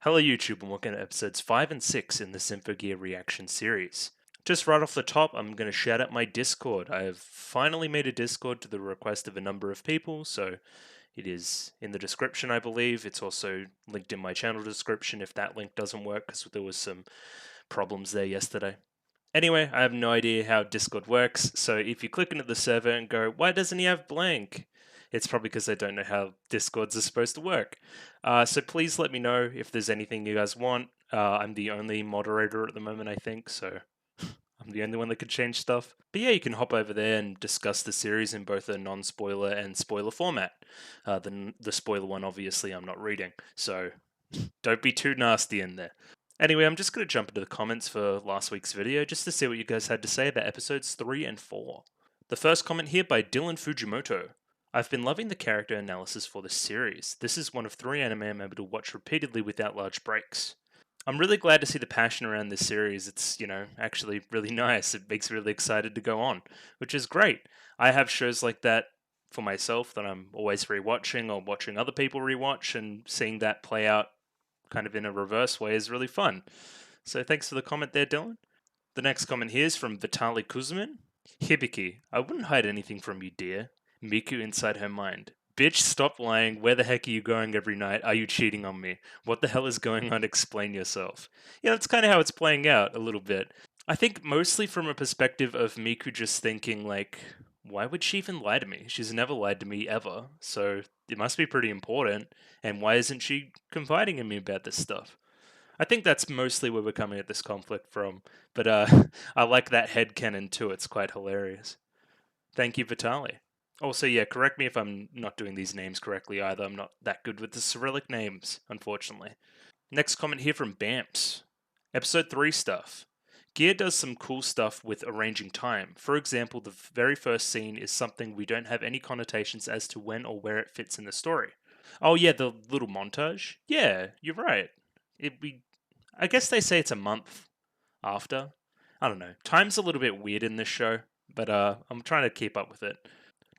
Hello YouTube and welcome to episodes 5 and 6 in the Symphogear reaction series. Just right off the top, I'm going to shout out my Discord. I have finally made a Discord to the request of a number of people, so it is in the description I believe. It's also linked in my channel description if that link doesn't work because there was some problems there yesterday. Anyway, I have no idea how Discord works, so if you click into the server and go, why doesn't he have blank? It's probably because I don't know how Discords are supposed to work. So please let me know if there's anything you guys want. I'm the only moderator at the moment, I think, so I'm the only one that could change stuff. But yeah, you can hop over there and discuss the series in both a non-spoiler and spoiler format. The spoiler one, obviously, I'm not reading, so don't be too nasty in there. Anyway, I'm just going to jump into the comments for last week's video just to see what you guys had to say about episodes 3 and 4. The first comment here by Dylan Fujimoto. I've been loving the character analysis for this series. This is one of 3 anime I'm able to watch repeatedly without large breaks. I'm really glad to see the passion around this series. It's, actually really nice. It makes me really excited to go on, which is great. I have shows like that for myself that I'm always rewatching or watching other people rewatch, and seeing that play out kind of in a reverse way is really fun. So thanks for the comment there, Dylan. The next comment here is from Vitali Kuzmin. Hibiki, I wouldn't hide anything from you, dear. Miku inside her mind. Bitch, stop lying. Where the heck are you going every night? Are you cheating on me? What the hell is going on? Explain yourself. Yeah, that's kind of how it's playing out a little bit. I think mostly from a perspective of Miku just thinking, like, why would she even lie to me? She's never lied to me ever, so it must be pretty important. And why isn't she confiding in me about this stuff? I think that's mostly where we're coming at this conflict from. But I like that headcanon too. It's quite hilarious. Thank you, Vitali. Also, yeah, correct me if I'm not doing these names correctly either. I'm not that good with the Cyrillic names, unfortunately. Next comment here from Bamps. Episode 3 stuff. Gear does some cool stuff with arranging time. For example, the very first scene is something we don't have any connotations as to when or where it fits in the story. Oh yeah, the little montage? Yeah, you're right. I guess they say it's a month after. I don't know. Time's a little bit weird in this show, but I'm trying to keep up with it.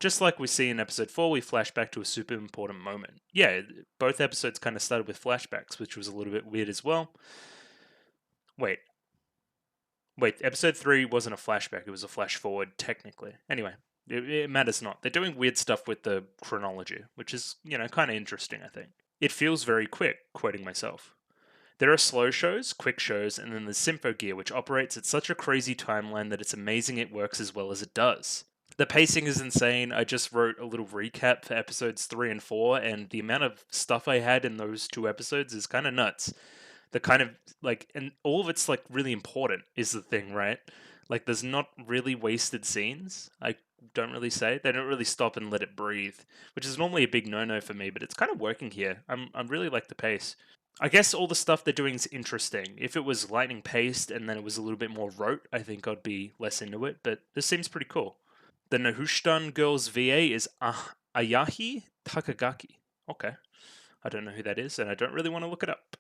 Just like we see in episode 4, we flash back to a super important moment. Yeah, both episodes kind of started with flashbacks, which was a little bit weird as well. Wait, episode 3 wasn't a flashback, it was a flash forward, technically. Anyway, it matters not. They're doing weird stuff with the chronology, which is, kind of interesting, I think. It feels very quick, quoting myself. There are slow shows, quick shows, and then there's Symphogear, which operates at such a crazy timeline that it's amazing it works as well as it does. The pacing is insane. I just wrote a little recap for episodes 3 and 4, and the amount of stuff I had in those 2 episodes is kind of nuts. The kind of, and all of it's, really important, is the thing, right? There's not really wasted scenes. I don't really say. They don't really stop and let it breathe, which is normally a big no-no for me, but it's kind of working here. I really like the pace. I guess all the stuff they're doing is interesting. If it was lightning paced and then it was a little bit more rote, I think I'd be less into it, but this seems pretty cool. The Nahushtan girl's VA is Ayahi Takagaki. Okay. I don't know who that is, and I don't really want to look it up.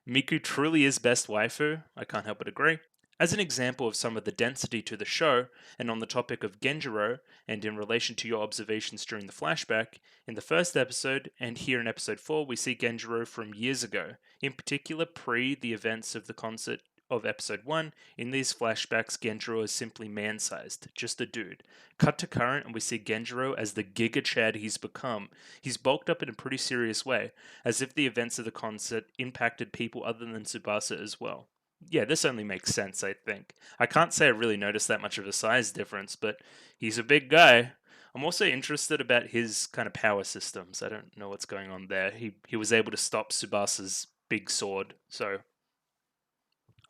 Miku truly is best waifu. I can't help but agree. As an example of some of the density to the show, and on the topic of Genjiro, and in relation to your observations during the flashback, in the first episode, and here in episode 4, we see Genjiro from years ago, in particular pre the events of the concert of episode 1. In these flashbacks, Genjiro is simply man-sized, just a dude. Cut to current, and we see Genjiro as the Giga Chad he's become. He's bulked up in a pretty serious way, as if the events of the concert impacted people other than Tsubasa as well. Yeah, this only makes sense, I think. I can't say I really noticed that much of a size difference, but he's a big guy. I'm also interested about his kind of power systems. I don't know what's going on there. He was able to stop Tsubasa's big sword, so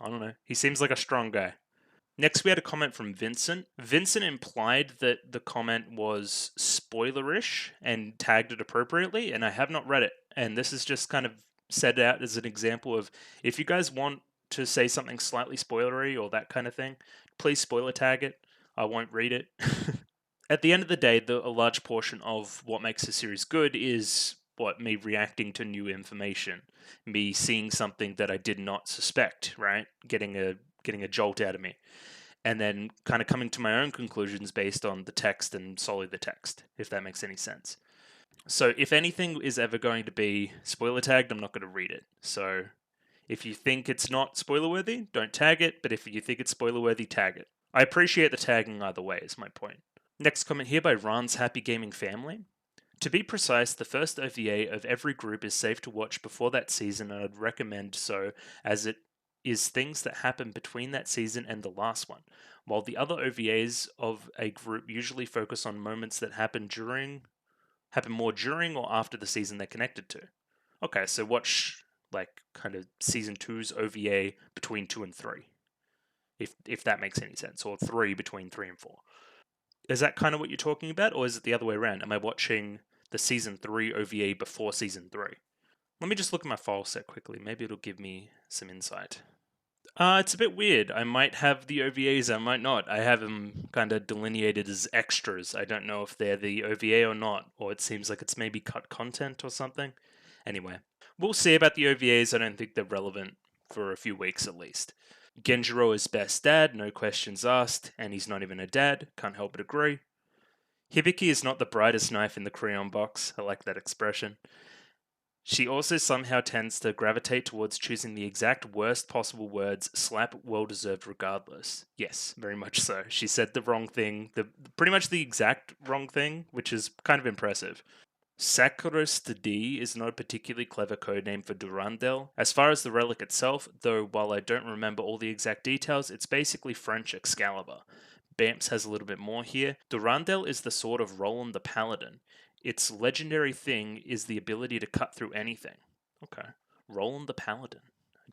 I don't know. He seems like a strong guy. Next, we had a comment from Vincent. Vincent implied that the comment was spoilerish and tagged it appropriately, and I have not read it. And this is just kind of set out as an example of, if you guys want to say something slightly spoilery or that kind of thing, please spoiler tag it. I won't read it. At the end of the day, a large portion of what makes a series good is me reacting to new information, me seeing something that I did not suspect, right? Getting a jolt out of me, and then kind of coming to my own conclusions based on the text and solely the text, if that makes any sense. So if anything is ever going to be spoiler tagged, I'm not going to read it. So if you think it's not spoiler worthy, don't tag it, but if you think it's spoiler worthy, tag it. I appreciate the tagging either way, is my point. Next comment here by Ran's Happy Gaming Family. To be precise, the first OVA of every group is safe to watch before that season, and I'd recommend so, as it is things that happen between that season and the last one, while the other OVAs of a group usually focus on moments that happen more during or after the season they're connected to. Okay, so watch like kind of season two's OVA between 2 and 3, if that makes any sense, or 3 between 3 and 4. Is that kind of what you're talking about, or is it the other way around? Am I watching the season 3 OVA before season 3? Let me just look at my file set quickly. Maybe it'll give me some insight. It's a bit weird. I might have the OVAs, I might not. I have them kind of delineated as extras. I don't know if they're the OVA or not, or it seems like it's maybe cut content or something. Anyway, we'll see about the OVAs. I don't think they're relevant for a few weeks at least. Genjiro is best dad, no questions asked, and he's not even a dad. Can't help but agree. Hibiki is not the brightest knife in the crayon box. I like that expression. She also somehow tends to gravitate towards choosing the exact worst possible words, slap well deserved regardless. Yes, very much so. She said the wrong thing, pretty much the exact wrong thing, which is kind of impressive. Sakurist D is not a particularly clever codename for Durandal. As far as the relic itself, though while I don't remember all the exact details, it's basically French Excalibur. Bamps has a little bit more here. Durandal is the sword of Roland the Paladin. Its legendary thing is the ability to cut through anything. Okay. Roland the Paladin.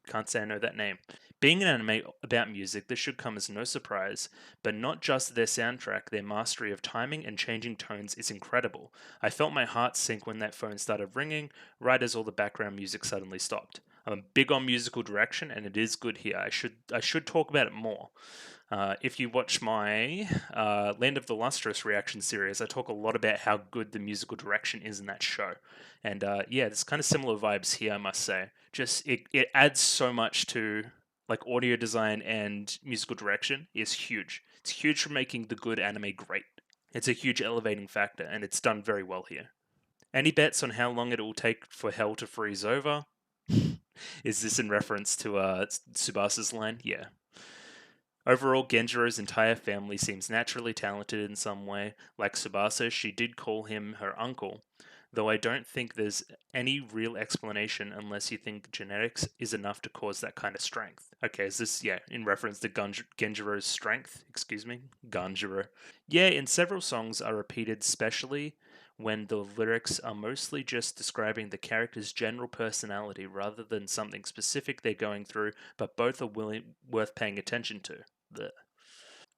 Can't say I know that name. Being an anime about music, this should come as no surprise, but not just their soundtrack, their mastery of timing and changing tones is incredible. I felt my heart sink when that phone started ringing, right as all the background music suddenly stopped. I'm big on musical direction, and it is good here. I should talk about it more. If you watch my Land of the Lustrous reaction series, I talk a lot about how good the musical direction is in that show. And yeah, it's kind of similar vibes here, I must say. Just it adds so much to like audio design and musical direction is huge. It's huge for making the good anime great. It's a huge elevating factor, and it's done very well here. Any bets on how long it will take for hell to freeze over? Is this in reference to Tsubasa's line? Yeah. Overall, Genjiro's entire family seems naturally talented in some way. Like Tsubasa, she did call him her uncle, though I don't think there's any real explanation unless you think genetics is enough to cause that kind of strength. Okay, is this, yeah, in reference to Genjiro's strength? Excuse me? Ganjiro. Yeah, in several songs are repeated, especially when the lyrics are mostly just describing the character's general personality rather than something specific they're going through, but both are worth paying attention to. The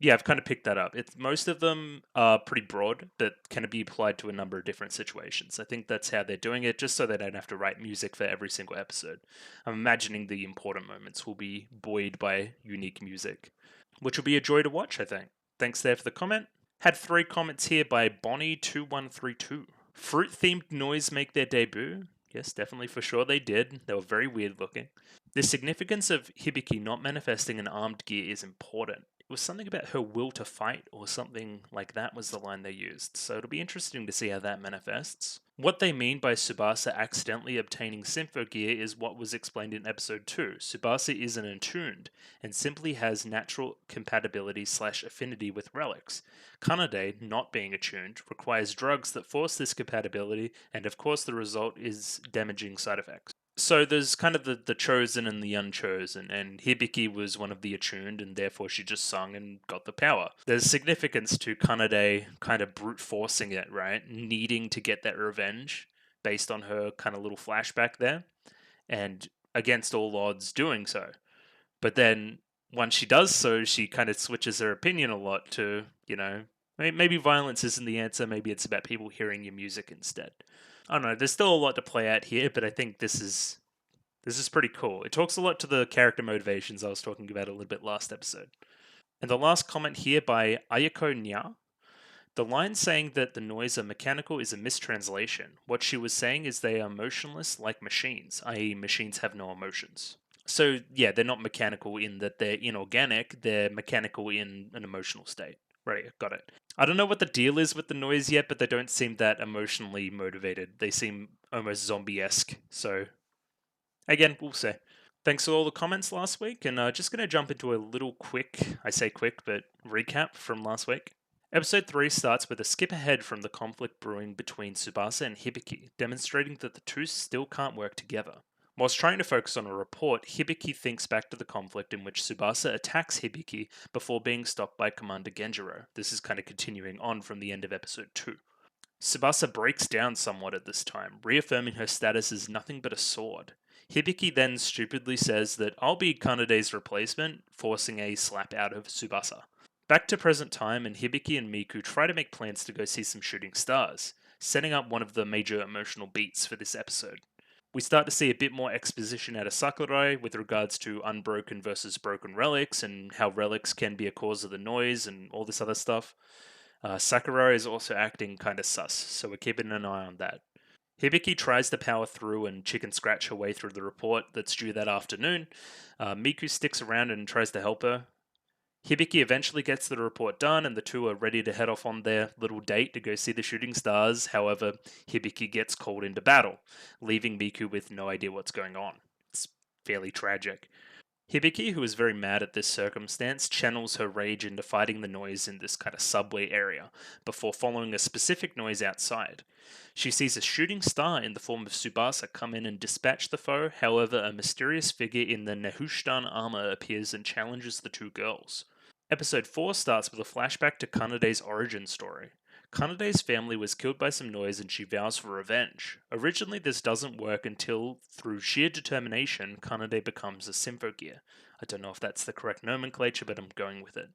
Yeah, I've kind of picked that up. It's most of them are pretty broad, but can be applied to a number of different situations. I think that's how they're doing it, just so they don't have to write music for every single episode. I'm imagining the important moments will be buoyed by unique music, which will be a joy to watch, I think. Thanks there for the comment. Had 3 comments here by Bonnie2132. Fruit themed noise make their debut? Yes, definitely for sure they did. They were very weird looking. The significance of Hibiki not manifesting an armed gear is important. It was something about her will to fight, or something like that was the line they used, so it'll be interesting to see how that manifests. What they mean by Tsubasa accidentally obtaining Symphogear is what was explained in episode 2. Tsubasa isn't attuned, and simply has natural compatibility / affinity with relics. Kanade, not being attuned, requires drugs that force this compatibility, and of course the result is damaging side effects. So there's kind of the chosen and the unchosen, and Hibiki was one of the attuned, and therefore she just sung and got the power. There's significance to Kanade kind of brute forcing it, right? Needing to get that revenge based on her kind of little flashback there, and against all odds doing so. But then once she does so, she kind of switches her opinion a lot to, maybe violence isn't the answer, maybe it's about people hearing your music instead. I don't know. There's still a lot to play out here, but I think this is pretty cool. It talks a lot to the character motivations I was talking about a little bit last episode. And the last comment here by Ayako Nya. The line saying that the noise are mechanical is a mistranslation. What she was saying is they are motionless like machines, i.e., machines have no emotions. So, yeah, they're not mechanical in that they're inorganic, they're mechanical in an emotional state. Right, got it. I don't know what the deal is with the noise yet, but they don't seem that emotionally motivated. They seem almost zombie-esque. So, again, we'll see. Thanks for all the comments last week, and just going to jump into a little quick, I say quick, but recap from last week. Episode 3 starts with a skip ahead from the conflict brewing between Tsubasa and Hibiki, demonstrating that the two still can't work together. Whilst trying to focus on a report, Hibiki thinks back to the conflict in which Tsubasa attacks Hibiki before being stopped by Commander Genjiro. This is kind of continuing on from the end of episode 2. Tsubasa breaks down somewhat at this time, reaffirming her status as nothing but a sword. Hibiki then stupidly says that I'll be Kanade's replacement, forcing a slap out of Tsubasa. Back to present time, and Hibiki and Miku try to make plans to go see some shooting stars, setting up one of the major emotional beats for this episode. We start to see a bit more exposition out of Sakurai with regards to unbroken versus broken relics and how relics can be a cause of the noise and all this other stuff. Sakurai is also acting kind of sus, so we're keeping an eye on that. Hibiki tries to power through and chicken scratch her way through the report that's due that afternoon. Miku sticks around and tries to help her. Hibiki eventually gets the report done, and the two are ready to head off on their little date to go see the shooting stars. However, Hibiki gets called into battle, leaving Miku with no idea what's going on. It's fairly tragic. Hibiki, who is very mad at this circumstance, channels her rage into fighting the noise in this kind of subway area, before following a specific noise outside. She sees a shooting star in the form of Tsubasa come in and dispatch the foe. However, a mysterious figure in the Nehushtan armor appears and challenges the two girls. Episode 4 starts with a flashback to Kanade's origin story. Kanade's family was killed by some noise and she vows for revenge. Originally, this doesn't work until, through sheer determination, Kanade becomes a Symphogear. I don't know if that's the correct nomenclature, but I'm going with it.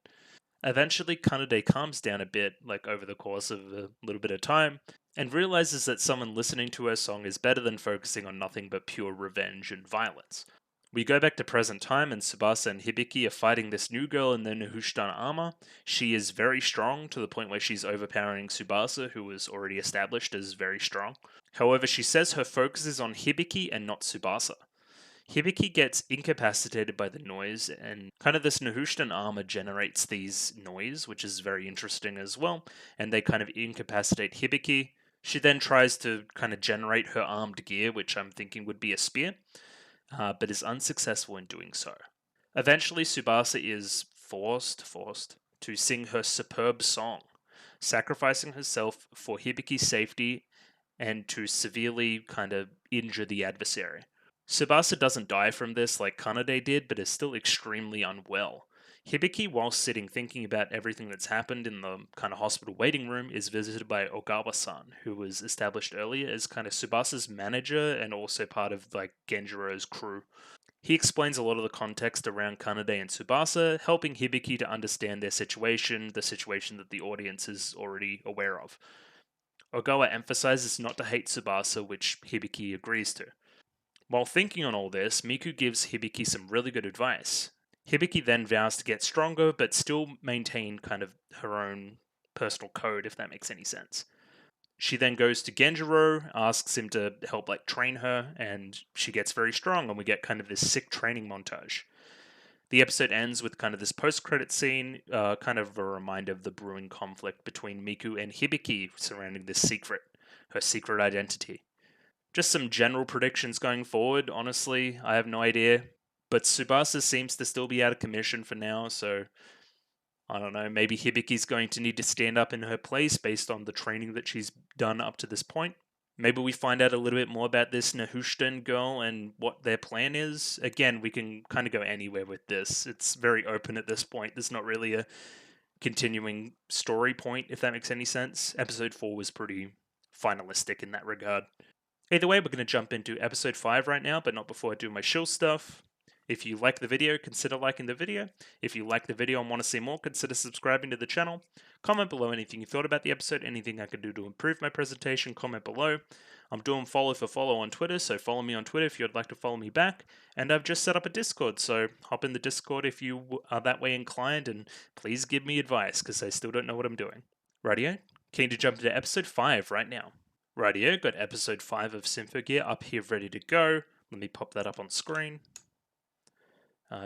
Eventually, Kanade calms down a bit, like over the course of a little bit of time, and realizes that someone listening to her song is better than focusing on nothing but pure revenge and violence. We go back to present time, and Tsubasa and Hibiki are fighting this new girl in the Nehushtan armor. She is very strong, to the point where she's overpowering Tsubasa, who was already established as very strong. However, she says her focus is on Hibiki and not Tsubasa. Hibiki gets incapacitated by the noise, and kind of this Nehushtan armor generates these noise, which is very interesting as well, and they kind of incapacitate Hibiki. She then tries to kind of generate her armed gear, which I'm thinking would be a spear, but is unsuccessful in doing so. Eventually, Tsubasa is forced to sing her superb song, sacrificing herself for Hibiki's safety and to severely kind of injure the adversary. Tsubasa doesn't die from this like Kanade did, but is still extremely unwell. Hibiki, while sitting thinking about everything that's happened in the kind of hospital waiting room, is visited by Ogawa-san, who was established earlier as kind of Tsubasa's manager and also part of like Genjiro's crew. He explains a lot of the context around Kanade and Tsubasa, helping Hibiki to understand their situation, the situation that the audience is already aware of. Ogawa emphasizes not to hate Tsubasa, which Hibiki agrees to. While thinking on all this, Miku gives Hibiki some really good advice. Hibiki then vows to get stronger, but still maintain kind of her own personal code, if that makes any sense. She then goes to Genjiro, asks him to help like train her, and she gets very strong, and we get kind of this sick training montage. The episode ends with kind of this post-credit scene, kind of a reminder of the brewing conflict between Miku and Hibiki surrounding this secret, her secret identity. Just some general predictions going forward, honestly, I have no idea. But Tsubasa seems to still be out of commission for now, so I don't know, maybe Hibiki's going to need to stand up in her place based on the training that she's done up to this point. Maybe we find out a little bit more about this Nehushtan girl and what their plan is. Again, we can kind of go anywhere with this. It's very open at this point. There's not really a continuing story point, if that makes any sense. Episode 4 was pretty finalistic in that regard. Either way, we're going to jump into episode 5 right now, but not before I do my shill stuff. If you like the video, consider liking the video. If you like the video and want to see more, consider subscribing to the channel. Comment below anything you thought about the episode, anything I could do to improve my presentation, comment below. I'm doing follow for follow on Twitter, so follow me on Twitter if you'd like to follow me back. And I've just set up a Discord, so hop in the Discord if you are that way inclined, and please give me advice, because I still don't know what I'm doing. Rightio, keen to jump into episode 5 right now. Rightio, got episode 5 of Symphogear up here ready to go. Let me pop that up on screen.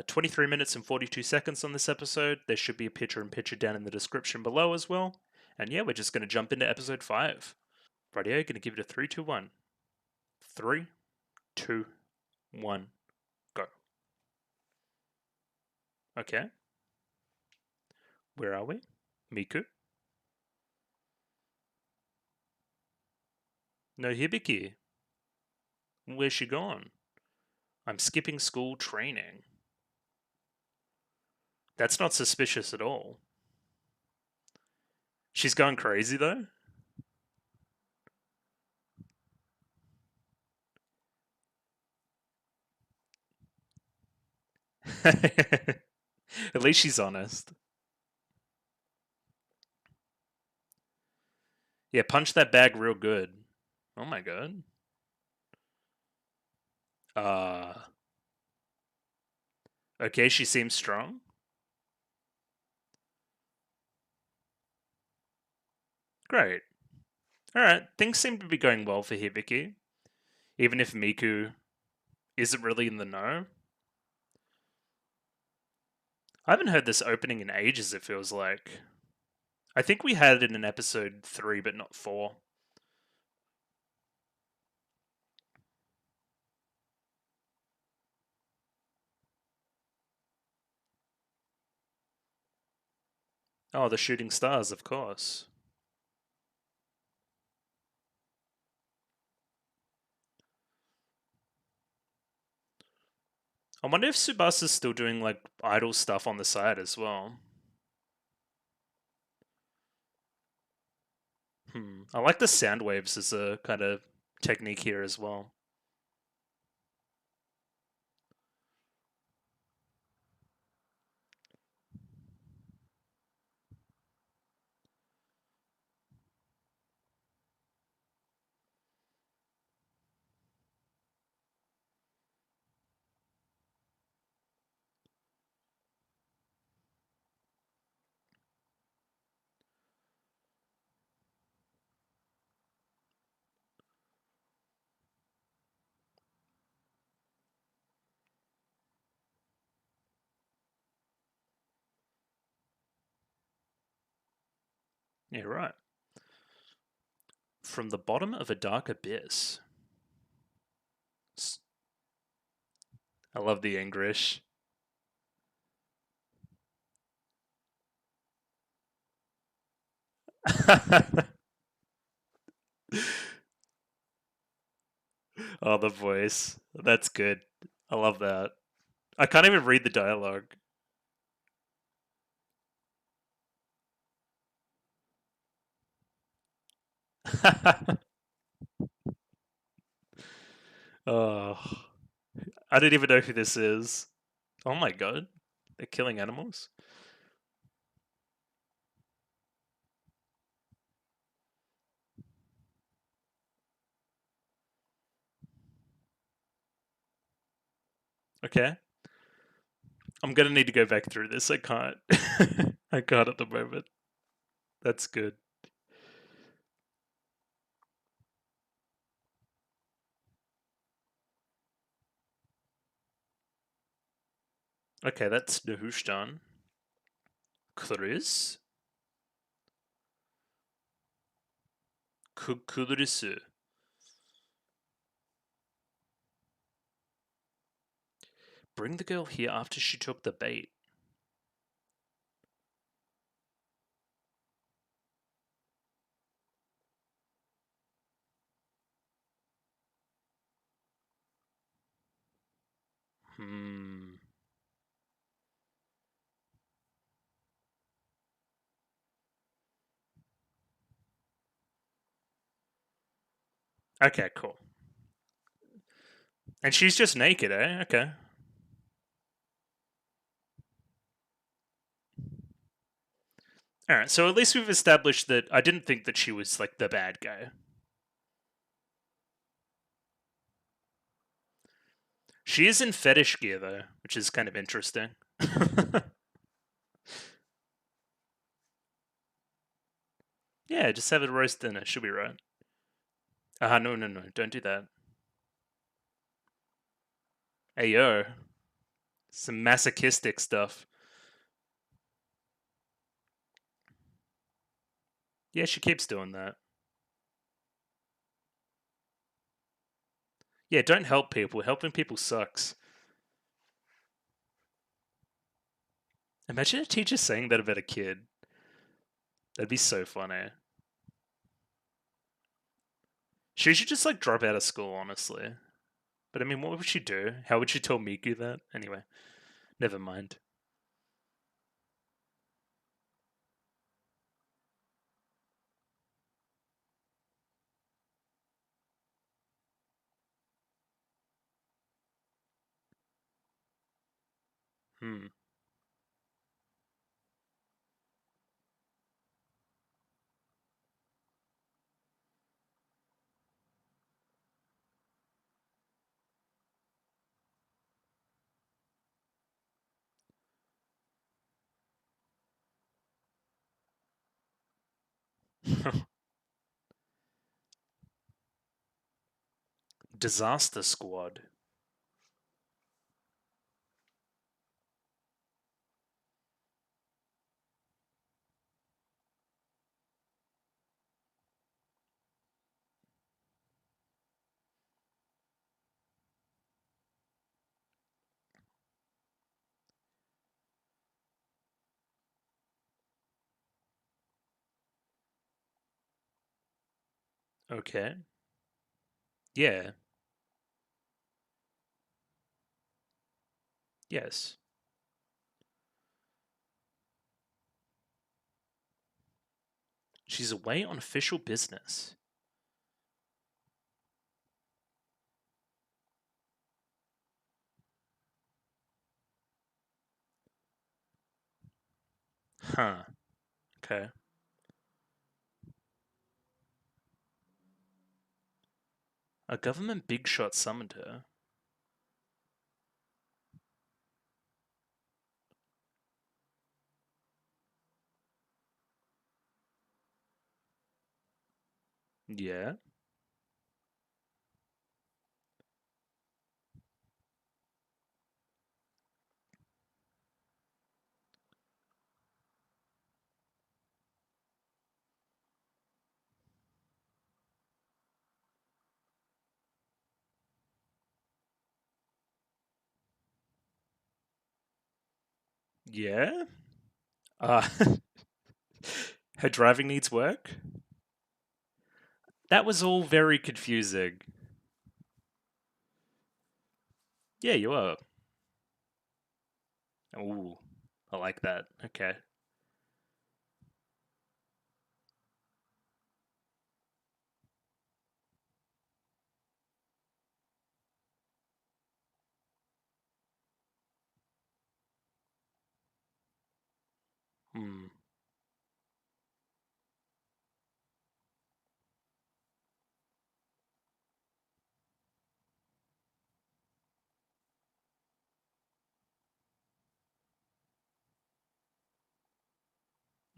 23 minutes and 42 seconds on this episode. There should be a picture-in-picture down in the description below as well. And yeah, we're just going to jump into episode 5. Rightio, going to give it a 3, 2, 1. 3, 2, 1, go. Okay. Where are we? Miku? No Hibiki. Where's she gone? I'm skipping school training. That's not suspicious at all. She's going crazy though? At least she's honest. Yeah, punch that bag real good. Oh my god. Uh okay, she seems strong. Great. Alright, things seem to be going well for Hibiki. Even if Miku isn't really in the know. I haven't heard this opening in ages, it feels like. I think we had it in episode 3, but not 4. Oh, the shooting stars, of course. I wonder if Tsubasa's still doing like idol stuff on the side as well. I like the sound waves as a kind of technique here as well. Yeah, right. From the bottom of a dark abyss. I love the English. Oh, the voice. That's good. I love that. I can't even read the dialogue. Oh, I didn't even know who this is. Oh my god. They're killing animals? Okay. I'm gonna need to go back through this. I can't. I can't at the moment. That's good. Okay, that's Nahustan. Chris? Kudrisu. Bring the girl here after she took the bait. Hmm. Okay, cool. And she's just naked, eh? Okay. Alright, so at least we've established that I didn't think that she was like the bad guy. She is in fetish gear though, which is kind of interesting. Yeah, just have a roast dinner. She'll be right. No, no, no. Don't do that. Hey, yo. Some masochistic stuff. Yeah, she keeps doing that. Yeah, don't help people. Helping people sucks. Imagine a teacher saying that about a kid. That'd be so funny. She should just like drop out of school, honestly. But I mean, what would she do? How would she tell Miku that? Anyway, never mind. Hmm. Disaster Squad. Okay. Yeah. Yes. She's away on official business. Huh. Okay. A government big shot summoned her. Yeah. Yeah. Uh, her driving needs work? That was all very confusing. Yeah, you are. Ooh, I like that. Okay. Hmm.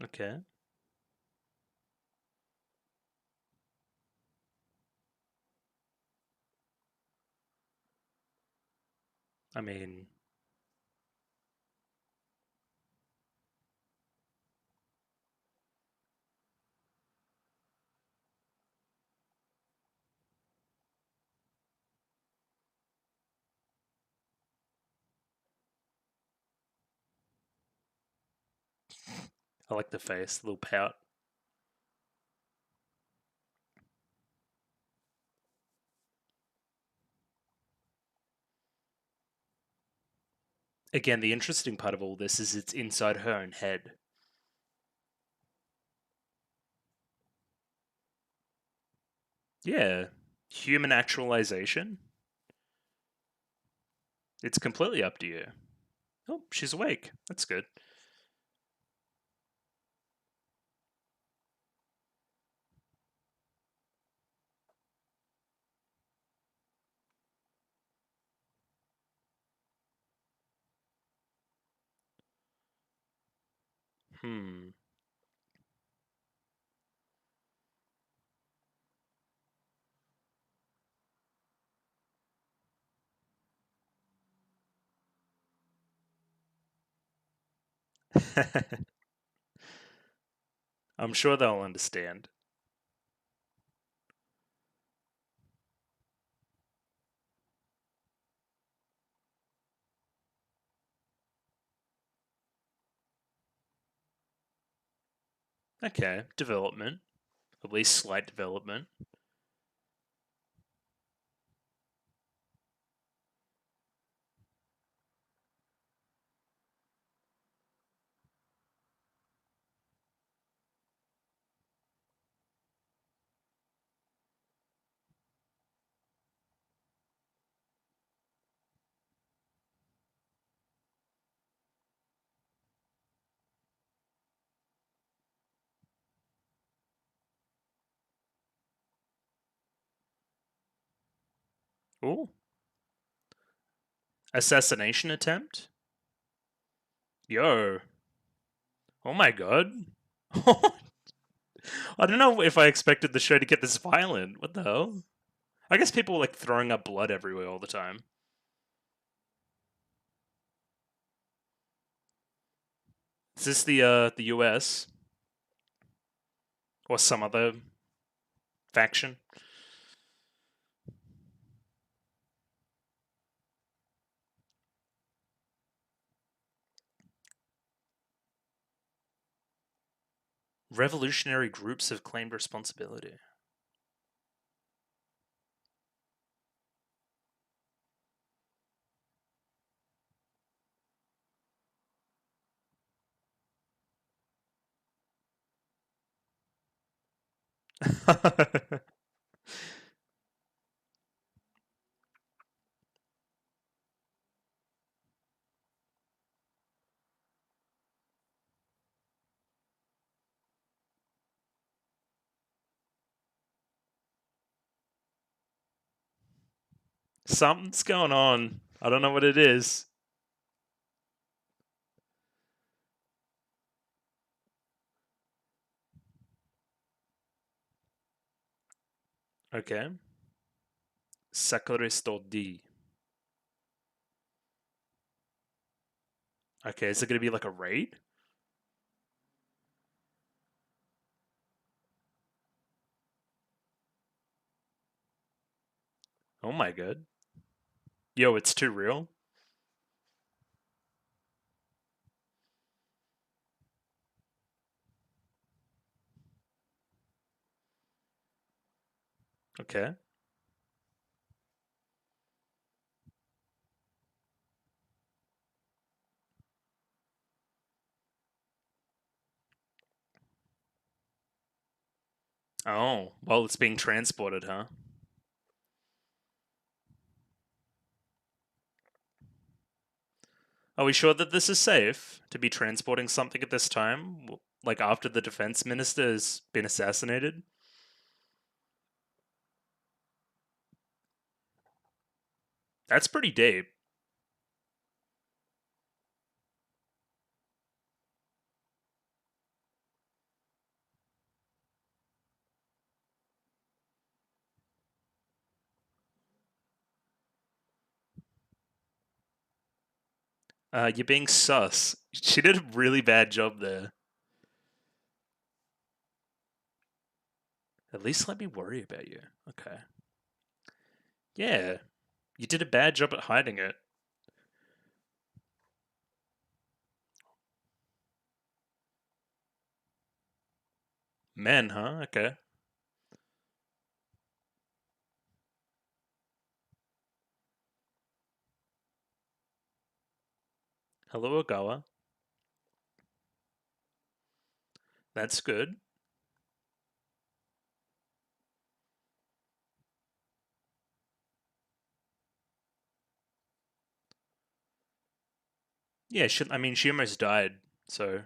Okay. I mean, I like the face, little pout. Again, the interesting part of all this is it's inside her own head. Yeah. Human actualization? It's completely up to you. Oh, she's awake. That's good. Hmm. I'm sure they'll understand. Okay, development. At least slight development. Ooh. Assassination attempt? Yo. Oh my god. I don't know if I expected the show to get this violent. What the hell? I guess people like throwing up blood everywhere all the time. Is this the US or some other faction? Revolutionary groups have claimed responsibility. Something's going on. I don't know what it is. Okay. Sakuristo D. Okay, is it going to be like a raid? Oh my god. Yo, it's too real? Okay. Oh, well, it's being transported, huh? Are we sure that this is safe to be transporting something at this time? Like after the defense minister has been assassinated? That's pretty deep. You're being sus. She did a really bad job there. At least let me worry about you. Okay. Yeah, you did a bad job at hiding it. Men, huh? Okay. Hello, Ogawa. That's good. Yeah, I mean, she almost died, so.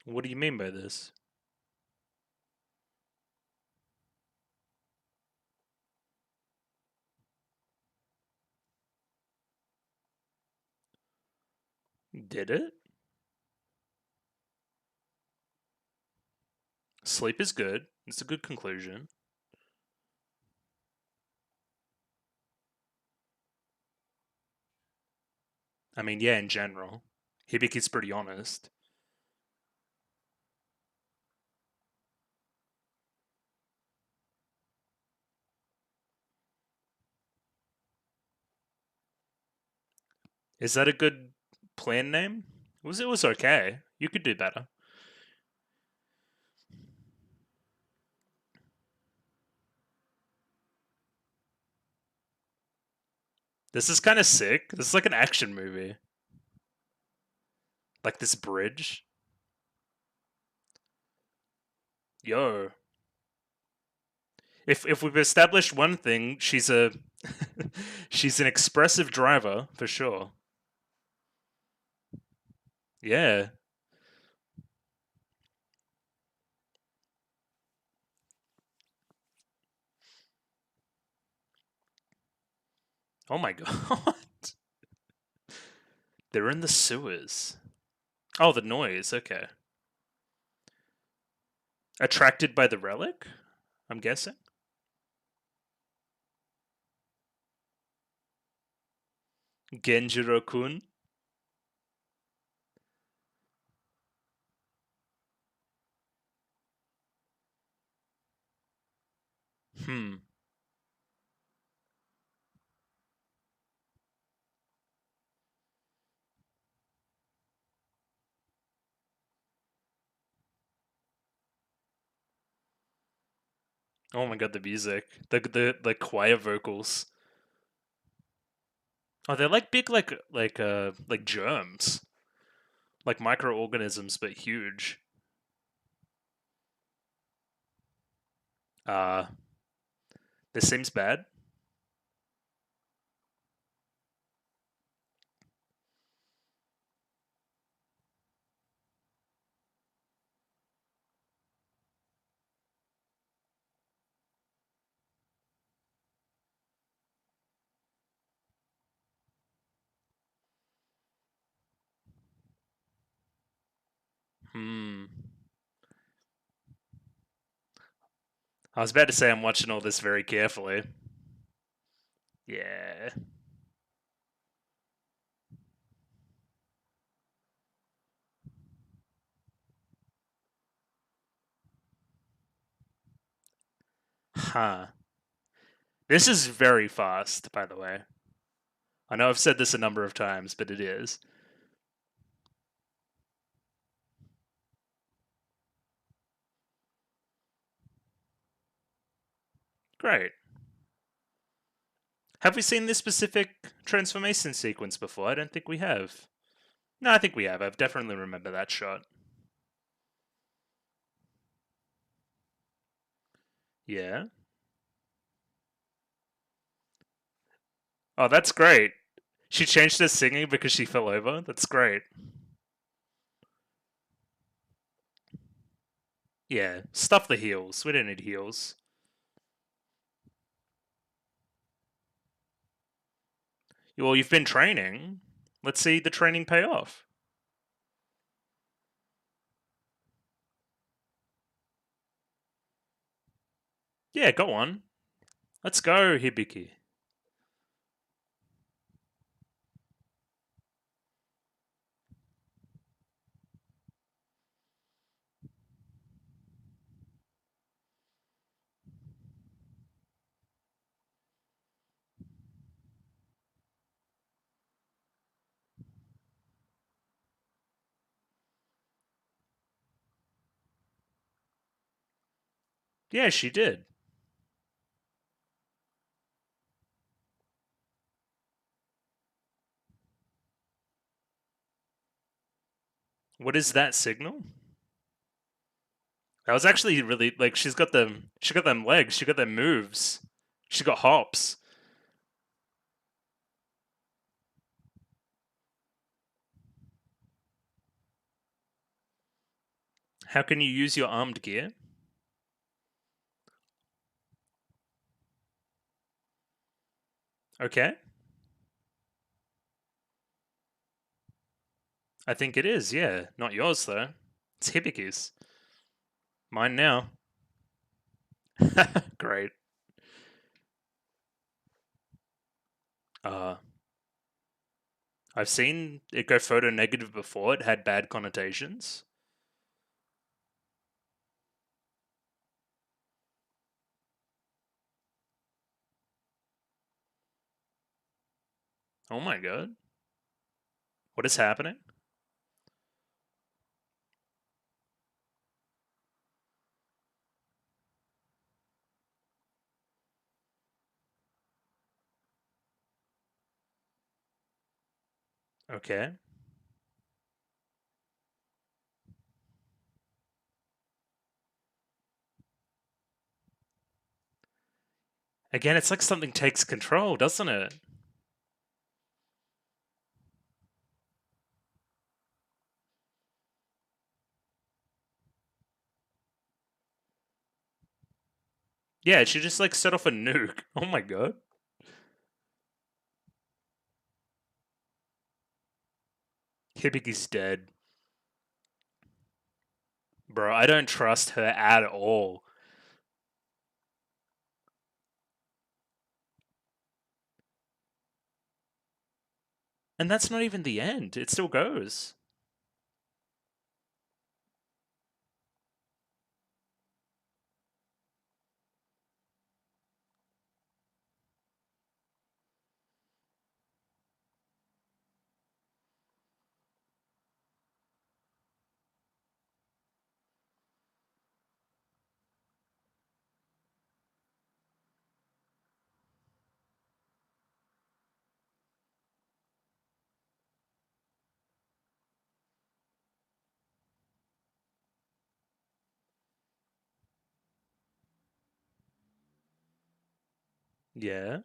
What do you mean by this? Did it? Sleep is good. It's a good conclusion. I mean, yeah, in general. Hibiki's pretty honest. Is that a good plan name? It was okay. You could do better. This is kind of sick. This is like an action movie. Like this bridge. Yo. If we've established one thing, she's a she's an expressive driver for sure. Yeah. Oh my god. They're in the sewers. Oh, the noise. Okay. Attracted by the relic? I'm guessing. Genjiro-kun. Hmm. Oh my god, the music. The choir vocals. Oh, they're like big like germs. Like microorganisms but huge. Uh this seems bad. Hmm. I was about to say I'm watching all this very carefully. Yeah. Huh. This is very fast, by the way. I know I've said this a number of times, but it is. Great. Have we seen this specific transformation sequence before? I don't think we have. No, I think we have. I definitely remember that shot. Yeah. Oh, that's great. She changed her singing because she fell over. That's great. Yeah. Stuff the heels. We don't need heels. Well, you've been training. Let's see the training pay off. Yeah, go on. Let's go, Hibiki. Yeah, she did. What is that signal? That was actually really like she's got them. She got them legs. She got them moves. She got hops. How can you use your armed gear? Okay. I think it is, yeah. Not yours, though. It's Hibiki's. Mine now. Great. Uh, I've seen it go photo negative before. It had bad connotations. Oh my god. What is happening? Okay. Again, it's like something takes control, doesn't it? Yeah, she just like set off a nuke. Oh my god. Hibiki's dead. Bro, I don't trust her at all. And that's not even the end. It still goes. Yeah.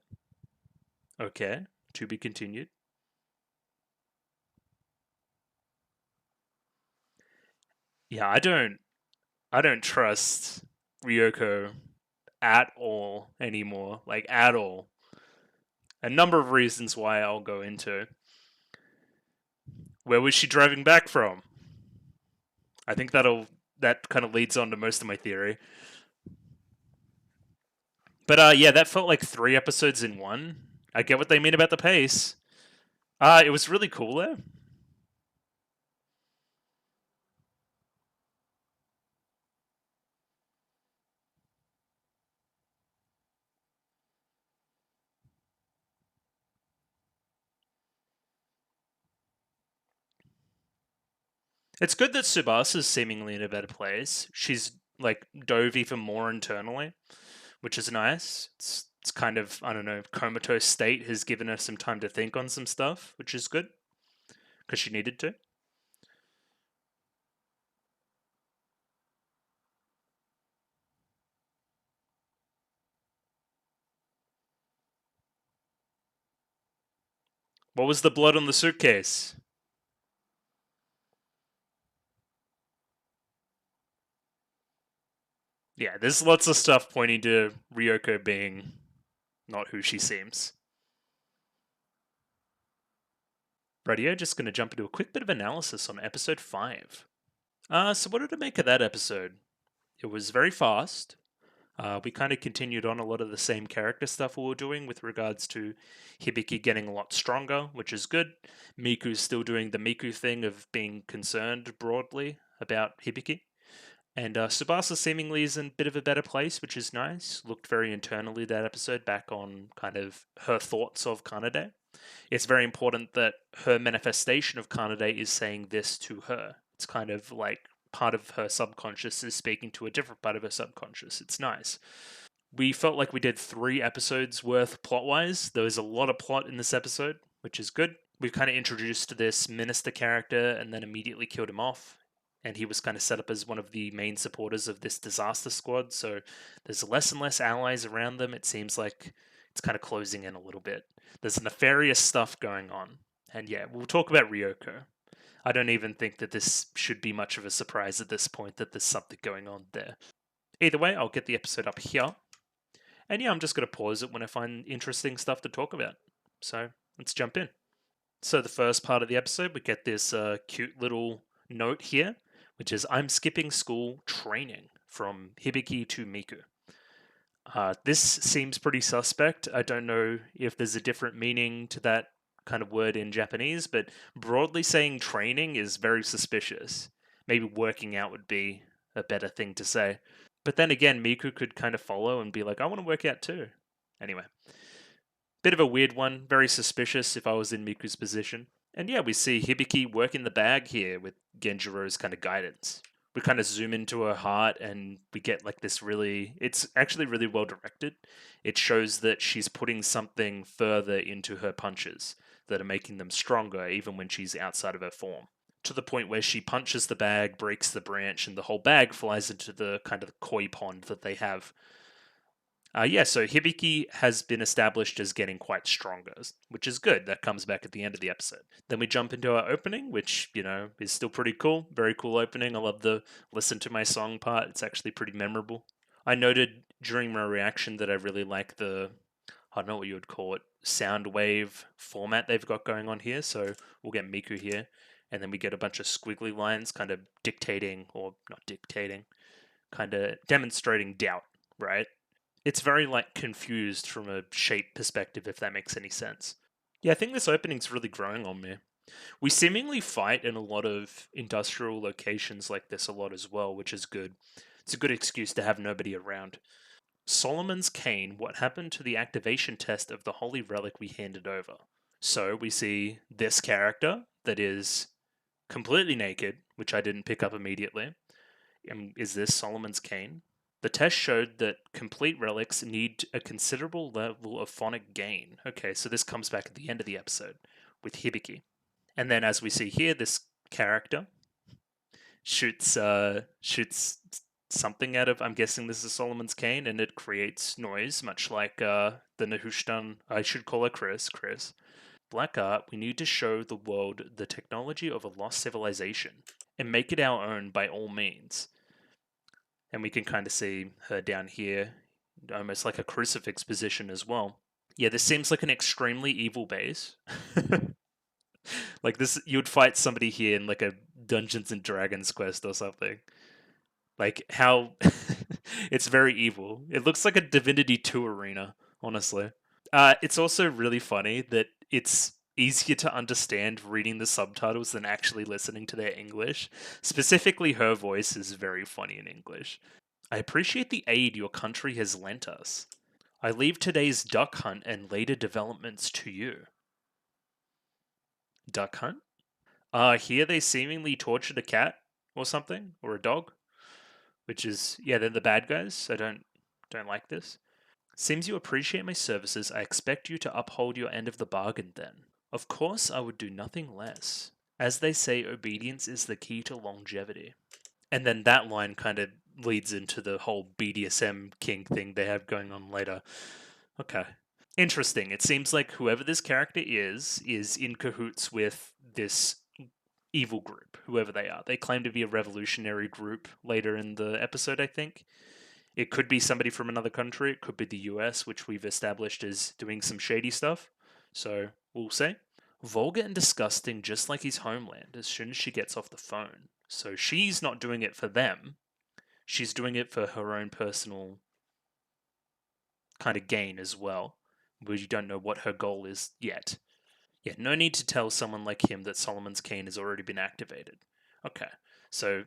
Okay. To be continued. Yeah, I don't trust Ryoko at all anymore. Like at all. A number of reasons why I'll go into. Where was she driving back from? I think that kind of leads on to most of my theory. But yeah, that felt like 3 episodes in one. I get what they mean about the pace. It was really cool there. It's good that Tsubasa's seemingly in a better place. She's like dove even more internally, which is nice. It's kind of, I don't know, comatose state has given her some time to think on some stuff, which is good because she needed to. What was the blood on the suitcase? Yeah, there's lots of stuff pointing to Ryoko being not who she seems. Radio, just going to jump into a quick bit of analysis on episode 5. So what did I make of that episode? It was very fast. We kind of continued on a lot of the same character stuff we were doing with regards to Hibiki getting a lot stronger, which is good. Miku's still doing the Miku thing of being concerned broadly about Hibiki. And Tsubasa seemingly is in a bit of a better place, which is nice. Looked very internally that episode, back on kind of her thoughts of Kanade. It's very important that her manifestation of Kanade is saying this to her. It's kind of like part of her subconscious is speaking to a different part of her subconscious. It's nice. We felt like we did 3 episodes worth plot wise. There was a lot of plot in this episode, which is good. We've kind of introduced this minister character and then immediately killed him off. And he was kind of set up as one of the main supporters of this disaster squad. So there's less and less allies around them. It seems like it's kind of closing in a little bit. There's nefarious stuff going on. And yeah, we'll talk about Ryoko. I don't even think that this should be much of a surprise at this point that there's something going on there. Either way, I'll get the episode up here. And yeah, I'm just going to pause it when I find interesting stuff to talk about. So let's jump in. So the first part of the episode, we get this cute little note here, which is I'm skipping school training from Hibiki to Miku. This seems pretty suspect. I don't know if there's a different meaning to that kind of word in Japanese, but broadly saying training is very suspicious. Maybe working out would be a better thing to say. But then again, Miku could kind of follow and be like, I want to work out too. Anyway, bit of a weird one, very suspicious if I was in Miku's position. And yeah, we see Hibiki working the bag here with Genjiro's kind of guidance. We kind of zoom into her heart and we get like this really, it's actually really well directed. It shows that she's putting something further into her punches that are making them stronger even when she's outside of her form. To the point where she punches the bag, breaks the branch, and the whole bag flies into the kind of koi pond that they have. Yeah, so Hibiki has been established as getting quite stronger, which is good. That comes back at the end of the episode. Then we jump into our opening, which, is still pretty cool. Very cool opening. I love the listen to my song part. It's actually pretty memorable. I noted during my reaction that I really like the, I don't know what you would call it, sound wave format they've got going on here. So we'll get Miku here, and then we get a bunch of squiggly lines kind of dictating, or not dictating, kind of demonstrating doubt, right? It's very like confused from a shape perspective, if that makes any sense. Yeah, I think this opening's really growing on me. We seemingly fight in a lot of industrial locations like this a lot as well, which is good. It's a good excuse to have nobody around. Solomon's Cane, what happened to the activation test of the holy relic we handed over? So we see this character that is completely naked, which I didn't pick up immediately. Is this Solomon's Cane? The test showed that complete relics need a considerable level of phonic gain. Okay, so this comes back at the end of the episode with Hibiki. And then as we see here, this character shoots something out of, I'm guessing this is Solomon's Cane, and it creates noise, much like the Nehushtan, I should call her Chris. Black art, we need to show the world the technology of a lost civilization and make it our own by all means. And we can kind of see her down here, almost like a crucifix position as well. Yeah, this seems like an extremely evil base. Like this, you would fight somebody here in like a Dungeons and Dragons quest or something. Like how it's very evil. It looks like a Divinity 2 arena, honestly. It's also really funny that it's easier to understand reading the subtitles than actually listening to their English. Specifically, her voice is very funny in English. I appreciate the aid your country has lent us. I leave today's duck hunt and later developments to you. Duck hunt? Here they seemingly tortured a cat or something, or a dog, which is, yeah, they're the bad guys. I don't like this. Seems you appreciate my services. I expect you to uphold your end of the bargain then. Of course, I would do nothing less. As they say, obedience is the key to longevity. And then that line kind of leads into the whole BDSM king thing they have going on later. Okay. Interesting. It seems like whoever this character is in cahoots with this evil group, whoever they are. They claim to be a revolutionary group later in the episode, I think. It could be somebody from another country. It could be the US, which we've established as doing some shady stuff. So we'll see. Vulgar and disgusting, just like his homeland, as soon as she gets off the phone. So she's not doing it for them. She's doing it for her own personal kind of gain as well. We don't know what her goal is yet. Yeah, no need to tell someone like him that Solomon's Cane has already been activated. Okay, so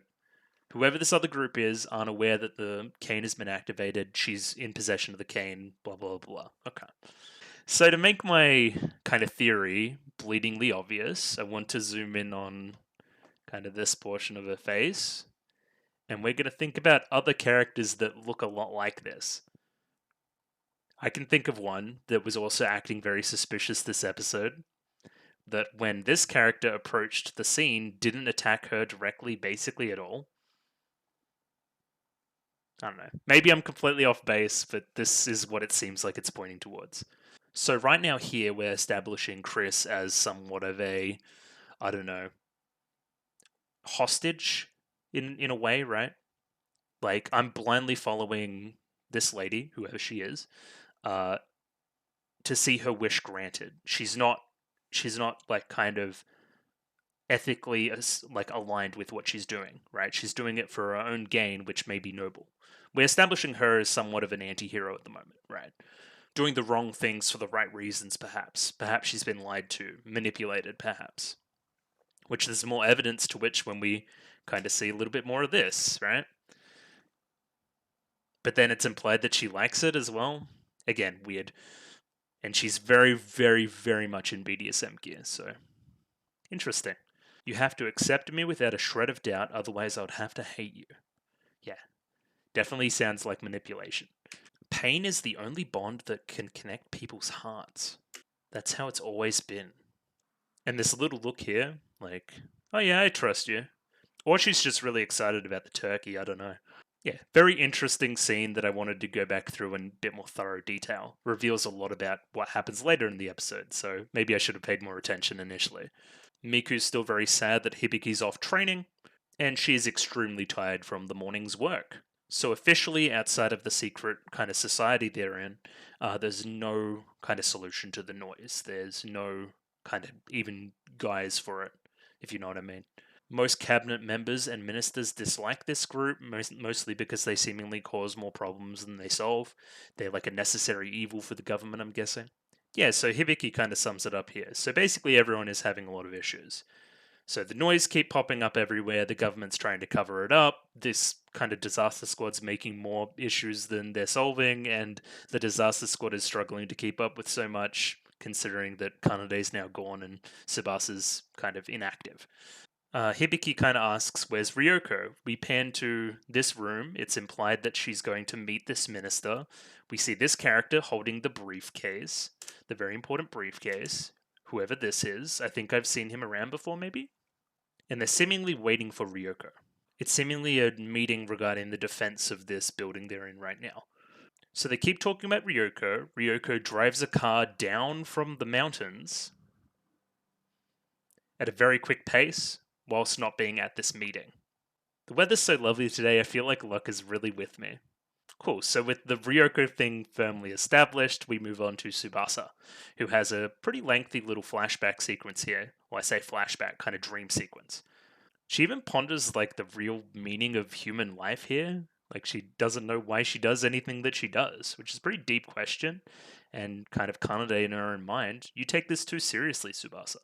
whoever this other group is aren't aware that the cane has been activated. She's in possession of the cane, blah, blah, blah. Okay. So to make my kind of theory bleedingly obvious, I want to zoom in on kind of this portion of her face. And we're going to think about other characters that look a lot like this. I can think of one that was also acting very suspicious this episode. That when this character approached the scene, didn't attack her directly, basically at all. I don't know. Maybe I'm completely off base, but this is what it seems like it's pointing towards. So right now here we're establishing Chris as somewhat of a, I don't know, hostage in a way, right? Like I'm blindly following this lady, whoever she is, uh, to see her wish granted. She's not she's not like kind of ethically like aligned with what she's doing, right? She's doing it for her own gain, which may be noble. We're establishing her as somewhat of an anti-hero at the moment, right? Doing the wrong things for the right reasons, perhaps. Perhaps she's been lied to, manipulated, perhaps. Which there's more evidence to which when we kind of see a little bit more of this, right? But then it's implied that she likes it as well. Again, weird. And she's very, very, very much in BDSM gear, so interesting. You have to accept me without a shred of doubt, otherwise I would have to hate you. Yeah, definitely sounds like manipulation. Pain is the only bond that can connect people's hearts. That's how it's always been. And this little look here, like, oh yeah, I trust you. Or she's just really excited about the turkey, I don't know. Yeah, very interesting scene that I wanted to go back through in a bit more thorough detail. Reveals a lot about what happens later in the episode, so maybe I should have paid more attention initially. Miku's still very sad that Hibiki's off training, and she is extremely tired from the morning's work. So officially, outside of the secret kind of society they're in, there's no kind of solution to the noise. There's no kind of even guise for it, if you know what I mean. Most cabinet members and ministers dislike this group, mostly because they seemingly cause more problems than they solve. They're like a necessary evil for the government, I'm guessing. Yeah, so Hibiki kind of sums it up here. So basically, everyone is having a lot of issues. So the noise keep popping up everywhere. The government's trying to cover it up. This kind of disaster squad's making more issues than they're solving, and the disaster squad is struggling to keep up with so much, considering that Kanade's now gone and Tsubasa's kind of inactive. Hibiki kind of asks, where's Ryoko? We pan to this room. It's implied that she's going to meet this minister. We see this character holding the briefcase, the very important briefcase. Whoever this is, I think I've seen him around before, maybe? And they're seemingly waiting for Ryoko. It's seemingly a meeting regarding the defense of this building they're in right now. So they keep talking about Ryoko. Ryoko drives a car down from the mountains at a very quick pace, whilst not being at this meeting. The weather's so lovely today, I feel like luck is really with me. Cool, so with the Ryoko thing firmly established, we move on to Tsubasa, who has a pretty lengthy little flashback sequence here. Well, I say flashback, kind of dream sequence. She even ponders like the real meaning of human life here. Like she doesn't know why she does anything that she does, which is a pretty deep question and kind of Kanade in her own mind. You take this too seriously, Tsubasa.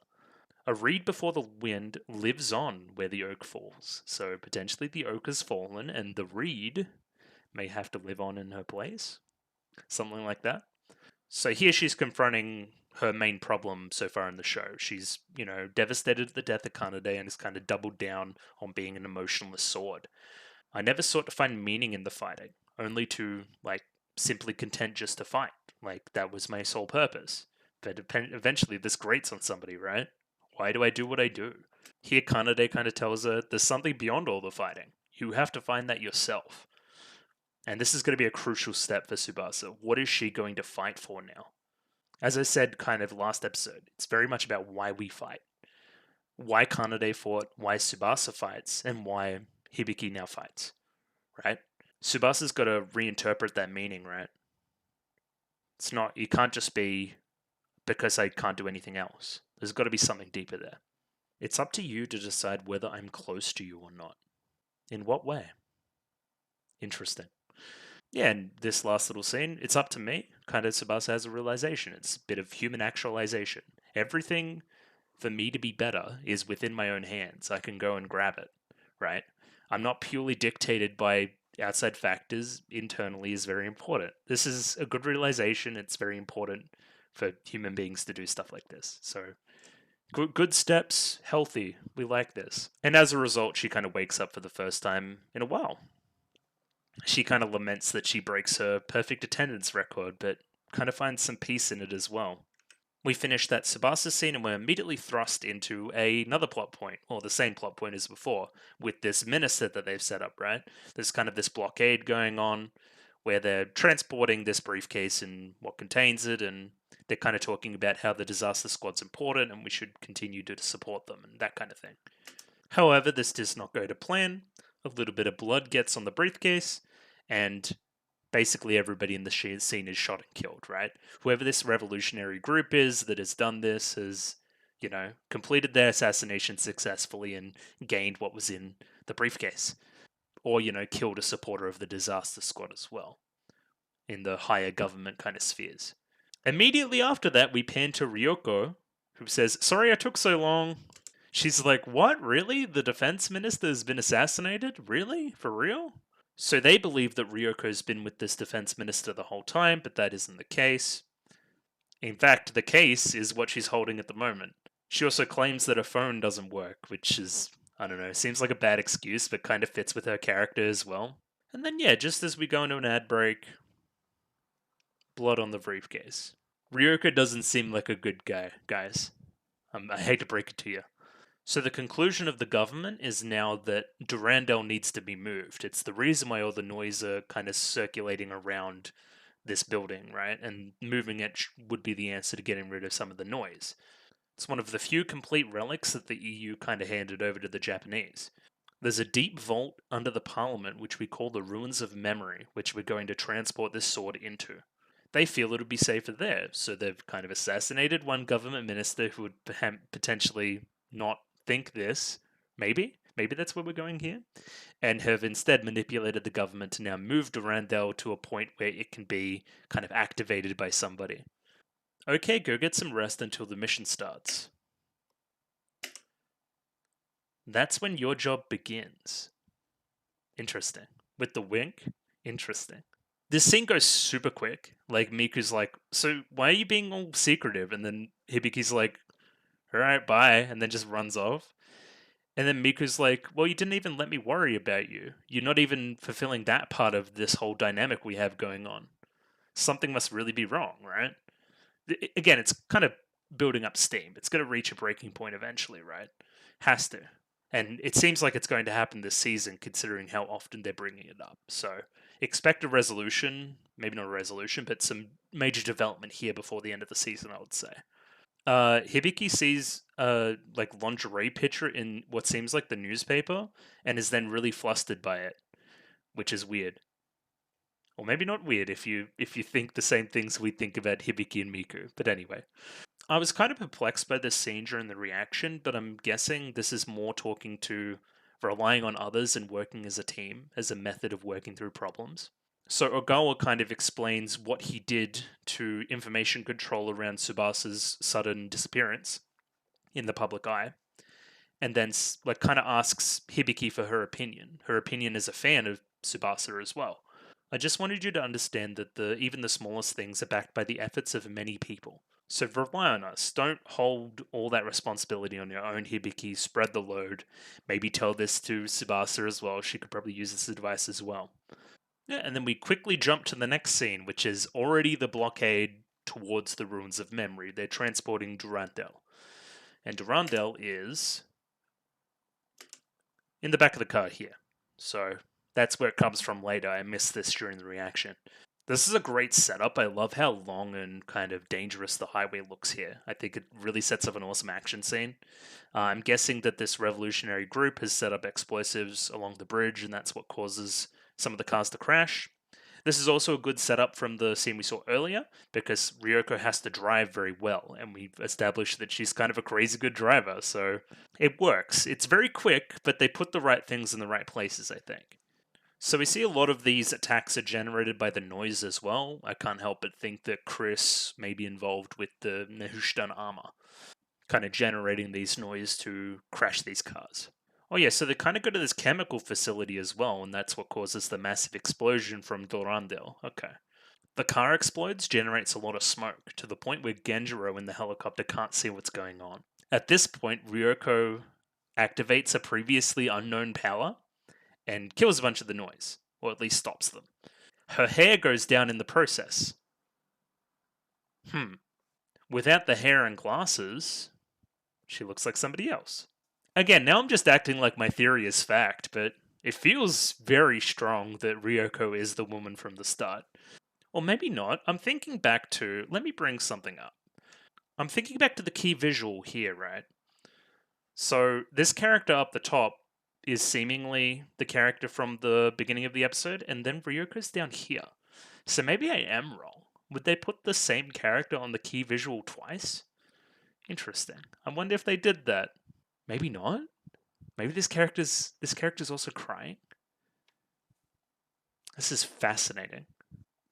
A reed before the wind lives on where the oak falls. So potentially the oak has fallen and the reed may have to live on in her place. Something like that. So here she's confronting her main problem so far in the show. She's, devastated at the death of Kanade and has kind of doubled down on being an emotionless sword. I never sought to find meaning in the fighting, only to, simply content just to fight. That was my sole purpose. But eventually this grates on somebody, right? Why do I do what I do? Here Kanade kind of tells her there's something beyond all the fighting. You have to find that yourself. And this is going to be a crucial step for Tsubasa. What is she going to fight for now? As I said kind of last episode, it's very much about why we fight. Why Kanade fought, why Tsubasa fights, and why Hibiki now fights. Right? Tsubasa's got to reinterpret that meaning, right? It's not, you can't just be because I can't do anything else. There's got to be something deeper there. It's up to you to decide whether I'm close to you or not. In what way? Interesting. Yeah, and this last little scene, it's up to me. Kind of Tsubasa has a realization. It's a bit of human actualization. Everything for me to be better is within my own hands. I can go and grab it, right? I'm not purely dictated by outside factors. Internally is very important. This is a good realization. It's very important for human beings to do stuff like this. So good steps, healthy. We like this. And as a result, she kind of wakes up for the first time in a while. She kind of laments that she breaks her perfect attendance record, but kind of finds some peace in it as well. We finish that Tsubasa scene and we're immediately thrust into another plot point, or the same plot point as before, with this minister that they've set up, right? There's kind of this blockade going on where they're transporting this briefcase and what contains it, and they're kind of talking about how the disaster squad's important and we should continue to support them and that kind of thing. However, this does not go to plan. A little bit of blood gets on the briefcase, and basically everybody in the scene is shot and killed, right? Whoever this revolutionary group is that has done this has completed their assassination successfully and gained what was in the briefcase. Or, killed a supporter of the disaster squad as well, in the higher government kind of spheres. Immediately after that, we pan to Ryoko, who says, "Sorry I took so long." She's like, "What? Really? The defense minister has been assassinated? Really? For real?" So they believe that Ryoko's been with this defense minister the whole time, but that isn't the case. In fact, the case is what she's holding at the moment. She also claims that her phone doesn't work, which is, I don't know, seems like a bad excuse, but kind of fits with her character as well. And then, yeah, just as we go into an ad break, blood on the briefcase. Ryoko doesn't seem like a good guy, guys. I hate to break it to you. So the conclusion of the government is now that Durandal needs to be moved. It's the reason why all the noise are kind of circulating around this building, right? And moving it would be the answer to getting rid of some of the noise. It's one of the few complete relics that the EU kind of handed over to the Japanese. There's a deep vault under the parliament which we call the Ruins of Memory, which we're going to transport this sword into. They feel it would be safer there, so they've kind of assassinated one government minister who would potentially not think this. Maybe that's where we're going here. And have instead manipulated the government to now move Durandal to a point where it can be kind of activated by somebody. Okay, go get some rest until the mission starts. That's when your job begins. Interesting. With the wink? Interesting. This scene goes super quick. Like, Miku's like, "So why are you being all secretive?" And then Hibiki's like, "Alright, bye," and then just runs off. And then Miku's like, "Well, you didn't even let me worry about you. You're not even fulfilling that part of this whole dynamic we have going on. Something must really be wrong, right?" Again, it's kind of building up steam. It's going to reach a breaking point eventually, right? Has to. And it seems like it's going to happen this season, considering how often they're bringing it up. So expect a resolution, maybe not a resolution, but some major development here before the end of the season, I would say. Hibiki sees a lingerie picture in what seems like the newspaper, and is then really flustered by it, which is weird. Or maybe not weird if you think the same things we think about Hibiki and Miku. But anyway. I was kind of perplexed by this scene during the reaction, but I'm guessing this is more talking to relying on others and working as a team as a method of working through problems. So Ogawa kind of explains what he did to information control around Tsubasa's sudden disappearance in the public eye, and then kind of asks Hibiki for her opinion. Her opinion as a fan of Tsubasa as well. I just wanted you to understand that even the smallest things are backed by the efforts of many people. So rely on us. Don't hold all that responsibility on your own, Hibiki. Spread the load. Maybe tell this to Tsubasa as well. She could probably use this advice as well. Yeah, and then we quickly jump to the next scene, which is already the blockade towards the Ruins of Memory. They're transporting Durandal. And Durandal is in the back of the car here. So that's where it comes from later. I missed this during the reaction. This is a great setup. I love how long and kind of dangerous the highway looks here. I think it really sets up an awesome action scene. I'm guessing that this revolutionary group has set up explosives along the bridge, and that's what causes some of the cars to crash. This is also a good setup from the scene we saw earlier, because Ryoko has to drive very well, and we've established that she's kind of a crazy good driver, so it works. It's very quick, but they put the right things in the right places, I think. So we see a lot of these attacks are generated by the noise as well. I can't help but think that Chris may be involved with the Nehushtan armor, kind of generating these noise to crash these cars. Oh yeah, so they kind of go to this chemical facility as well, and that's what causes the massive explosion from Durandal. Okay. The car explodes, generates a lot of smoke, to the point where Genjiro in the helicopter can't see what's going on. At this point, Ryoko activates a previously unknown power, and kills a bunch of the noise, or at least stops them. Her hair goes down in the process. Without the hair and glasses, she looks like somebody else. Again, now I'm just acting like my theory is fact, but it feels very strong that Ryoko is the woman from the start. Or maybe not. I'm thinking back to... Let me bring something up. I'm thinking back to the key visual here, right? So, this character up the top is seemingly the character from the beginning of the episode, and then Ryoko's down here. So maybe I am wrong. Would they put the same character on the key visual twice? Interesting. I wonder if they did that. Maybe not. Maybe this character's also crying. This is fascinating.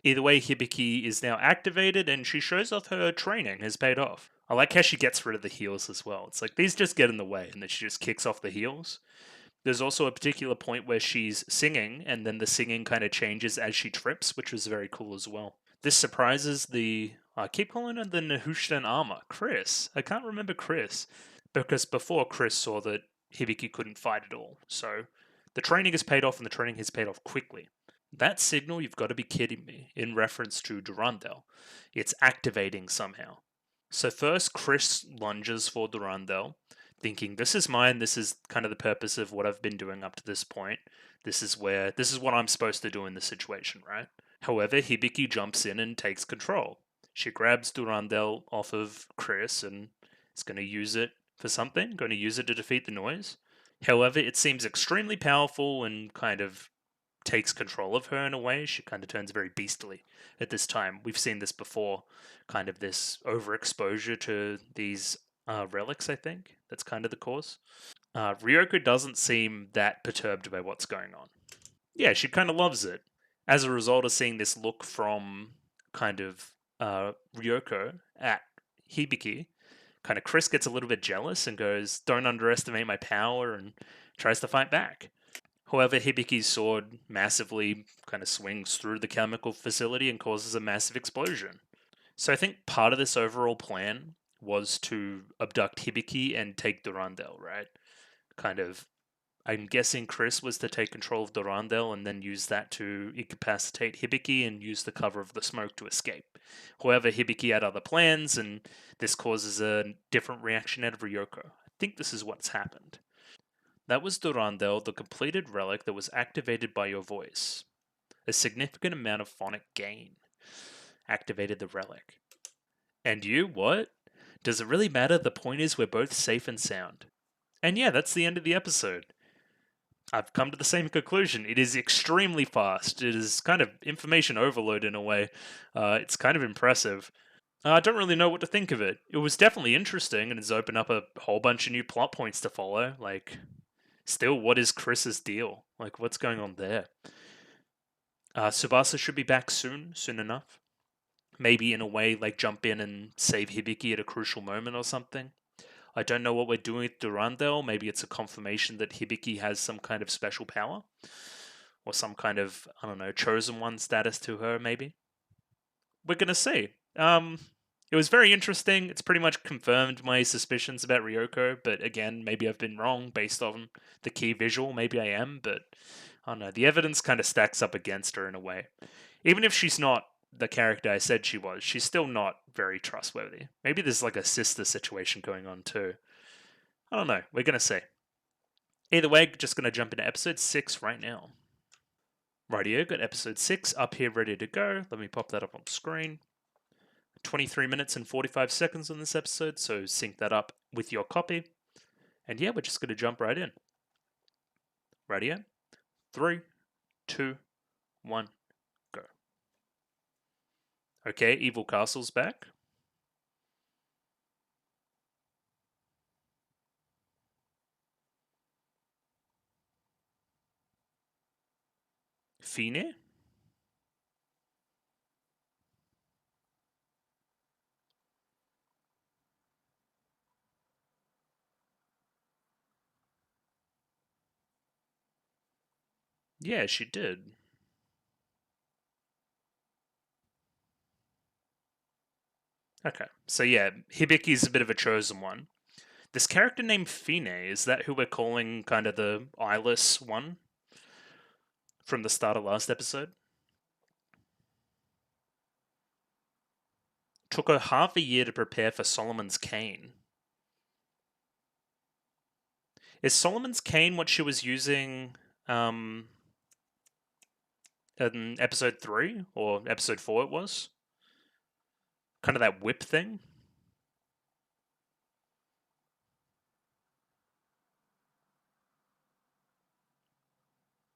Either way, Hibiki is now activated and she shows off her training has paid off. I like how she gets rid of the heals as well. It's like these just get in the way and then she just kicks off the heals. There's also a particular point where she's singing and then the singing kind of changes as she trips, which was very cool as well. This surprises the. I keep calling her the Nehushtan armor. Chris. I can't remember Chris. Because before Chris saw that Hibiki couldn't fight at all. So the training has paid off and the training has paid off quickly. That signal, you've got to be kidding me, in reference to Durandal. It's activating somehow. So first, Chris lunges for Durandal, thinking, this is mine, this is kind of the purpose of what I've been doing up to this point. This is what I'm supposed to do in this situation, right? However, Hibiki jumps in and takes control. She grabs Durandal off of Chris and is going to use it for something, going to use it to defeat the noise. However, it seems extremely powerful and kind of takes control of her in a way. She kind of turns very beastly at this time. We've seen this before, kind of this overexposure to these relics, I think. That's kind of the cause. Ryoko doesn't seem that perturbed by what's going on. Yeah, she kind of loves it. As a result of seeing this look from kind of Ryoko at Hibiki, kind of Chris gets a little bit jealous and goes, don't underestimate my power, and tries to fight back. However, Hibiki's sword massively kind of swings through the chemical facility and causes a massive explosion. So I think part of this overall plan was to abduct Hibiki and take Durandal, right? Kind of, I'm guessing Chris was to take control of Durandal and then use that to incapacitate Hibiki and use the cover of the smoke to escape. However, Hibiki had other plans and this causes a different reaction out of Ryoko. I think this is what's happened. That was Durandal, the completed relic that was activated by your voice. A significant amount of phonic gain activated the relic. And you, what? Does it really matter? The point is we're both safe and sound. And yeah, that's the end of the episode. I've come to the same conclusion. It is extremely fast. It is kind of information overload in a way. It's kind of impressive. I don't really know what to think of it. It was definitely interesting and it's opened up a whole bunch of new plot points to follow. Like, still, what is Chris's deal? Like, what's going on there? Tsubasa should be back soon enough. Maybe in a way, like jump in and save Hibiki at a crucial moment or something. I don't know what we're doing with Durandal. Maybe it's a confirmation that Hibiki has some kind of special power. Or some kind of, I don't know, chosen one status to her, maybe. We're going to see. It was very interesting. It's pretty much confirmed my suspicions about Ryoko, but again, maybe I've been wrong based on the key visual. Maybe I am, but I don't know. The evidence kind of stacks up against her in a way. Even if she's not the character I said she was, she's still not very trustworthy. Maybe there's like a sister situation going on too. I don't know. We're going to see. Either way, just going to jump into episode 6 right now. Rightio, got episode 6 up here ready to go. Let me pop that up on screen. 23 minutes and 45 seconds on this episode, so sync that up with your copy. And yeah, we're just going to jump right in. Rightio. 3, 2, 1, go. Okay, Evil Castle's back. Fine? Yeah, she did. Okay, so yeah, Hibiki's a bit of a chosen one. This character named Fine, is that who we're calling kind of the eyeless one from the start of last episode? Took her half a year to prepare for Solomon's Cane. Is Solomon's Cane what she was using in episode 3 or episode 4 it was? Kind of that whip thing?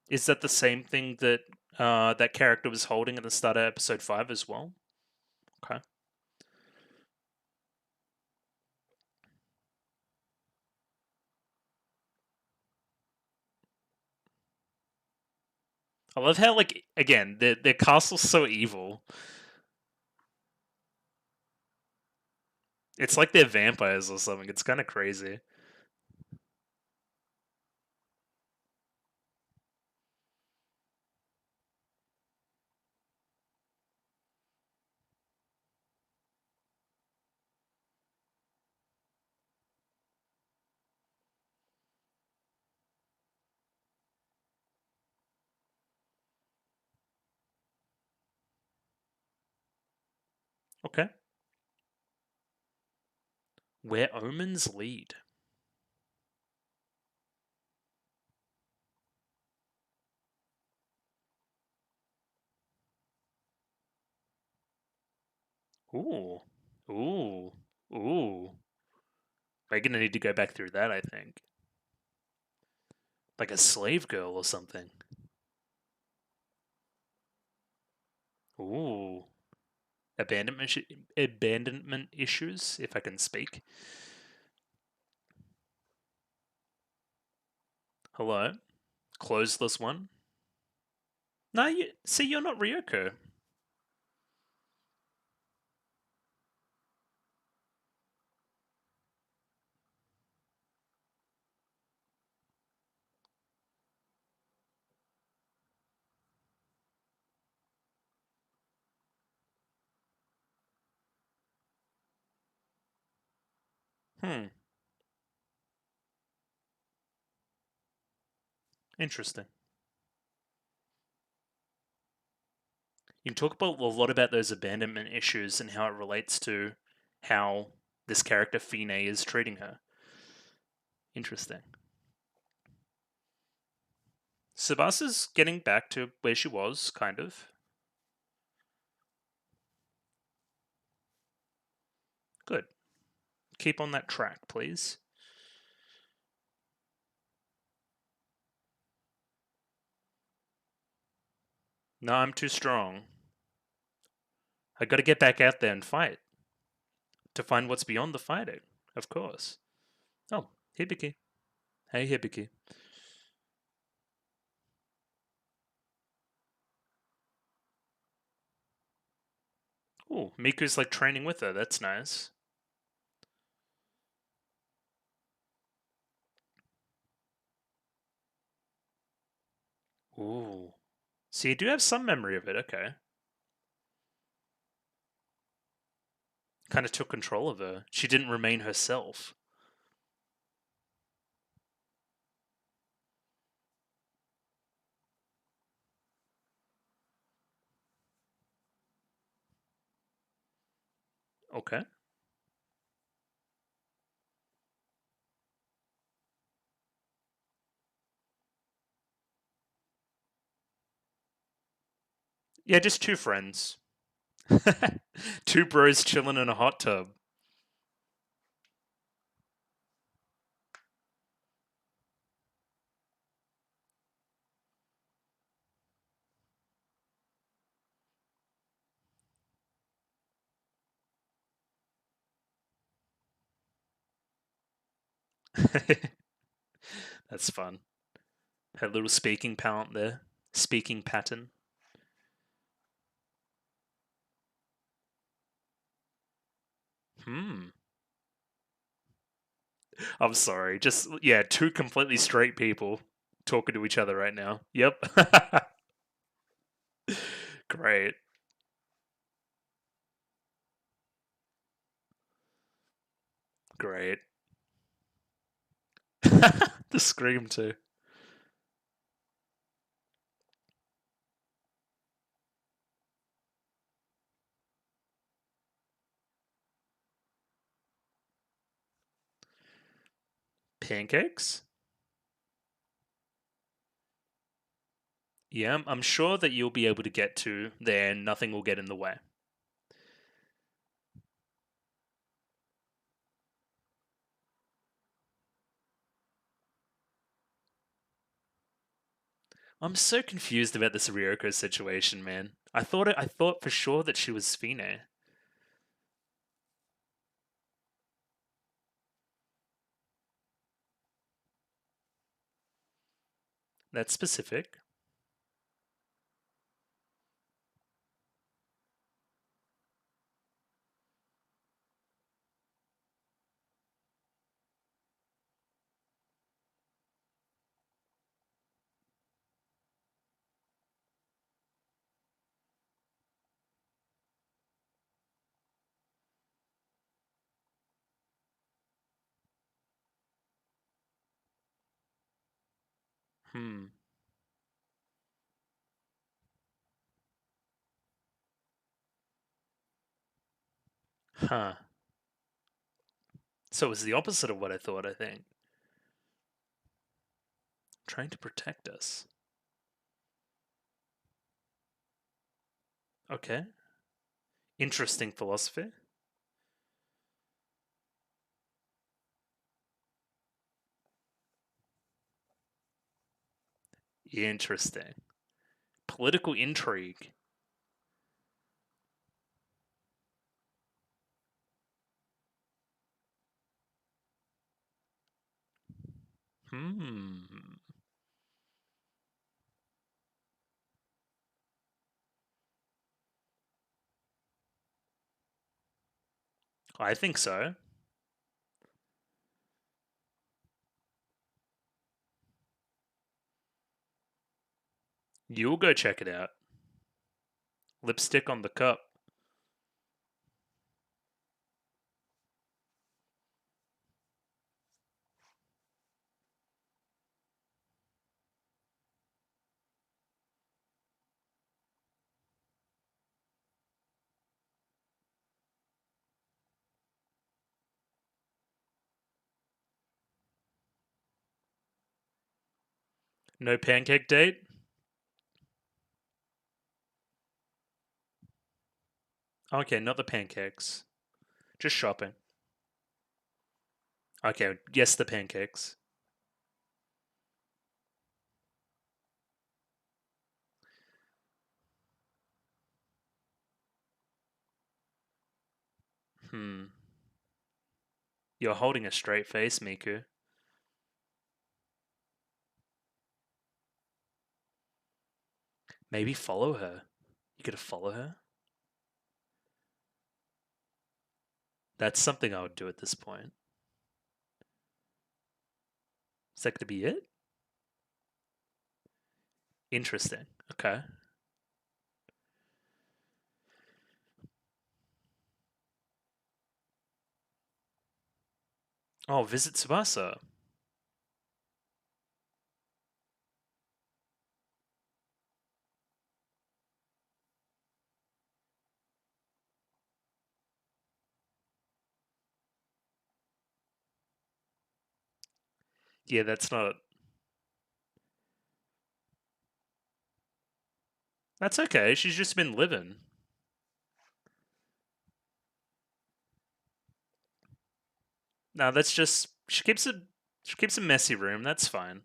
Is that the same thing that that character was holding at the start of episode 5 as well? Okay. I love how, like, again, their castle's so evil. It's like they're vampires or something. It's kind of crazy. Okay. Where omens lead. Ooh. Ooh. Ooh. We're gonna need to go back through that, I think. Like a slave girl or something. Ooh. Abandonment issues, if I can speak. Hello? Close this one. No, you see, you're not Ryoko. Hmm. Interesting. You can talk about a lot about those abandonment issues and how it relates to how this character Fine is treating her. Interesting. Tsubasa's getting back to where she was, kind of. Good. Keep on that track, please. No, I'm too strong. I gotta get back out there and fight. To find what's beyond the fighting, of course. Oh, Hibiki. Hey, Hibiki. Ooh, Miku's like training with her. That's nice. Ooh. So you do have some memory of it, okay. Kind of took control of her. She didn't remain herself. Okay. Yeah, just two friends. Two bros chilling in a hot tub. That's fun. Her little speaking pattern there. Speaking pattern. Hmm. I'm sorry. Just, yeah, two completely straight people talking to each other right now. Yep. Great. Great. The scream, too. Pancakes? Yeah, I'm sure that you'll be able to get to there and nothing will get in the way. I'm so confused about this Ryoko situation, man. I thought for sure that she was Fine. That's specific. Hmm. Huh. So it was the opposite of what I thought, I think. Trying to protect us. Okay. Interesting philosophy. Interesting. Political intrigue. Hmm. I think so. You'll go check it out. Lipstick on the cup. No pancake date? Okay, not the pancakes. Just shopping. Okay, yes, the pancakes. Hmm. You're holding a straight face, Miku. Maybe follow her. You gotta follow her? That's something I would do at this point. Is that gonna be it? Interesting. Okay. Oh, visit Tsubasa. Yeah, that's not. That's okay. She's just been living. No, that's just. She keeps a. She keeps a messy room. That's fine.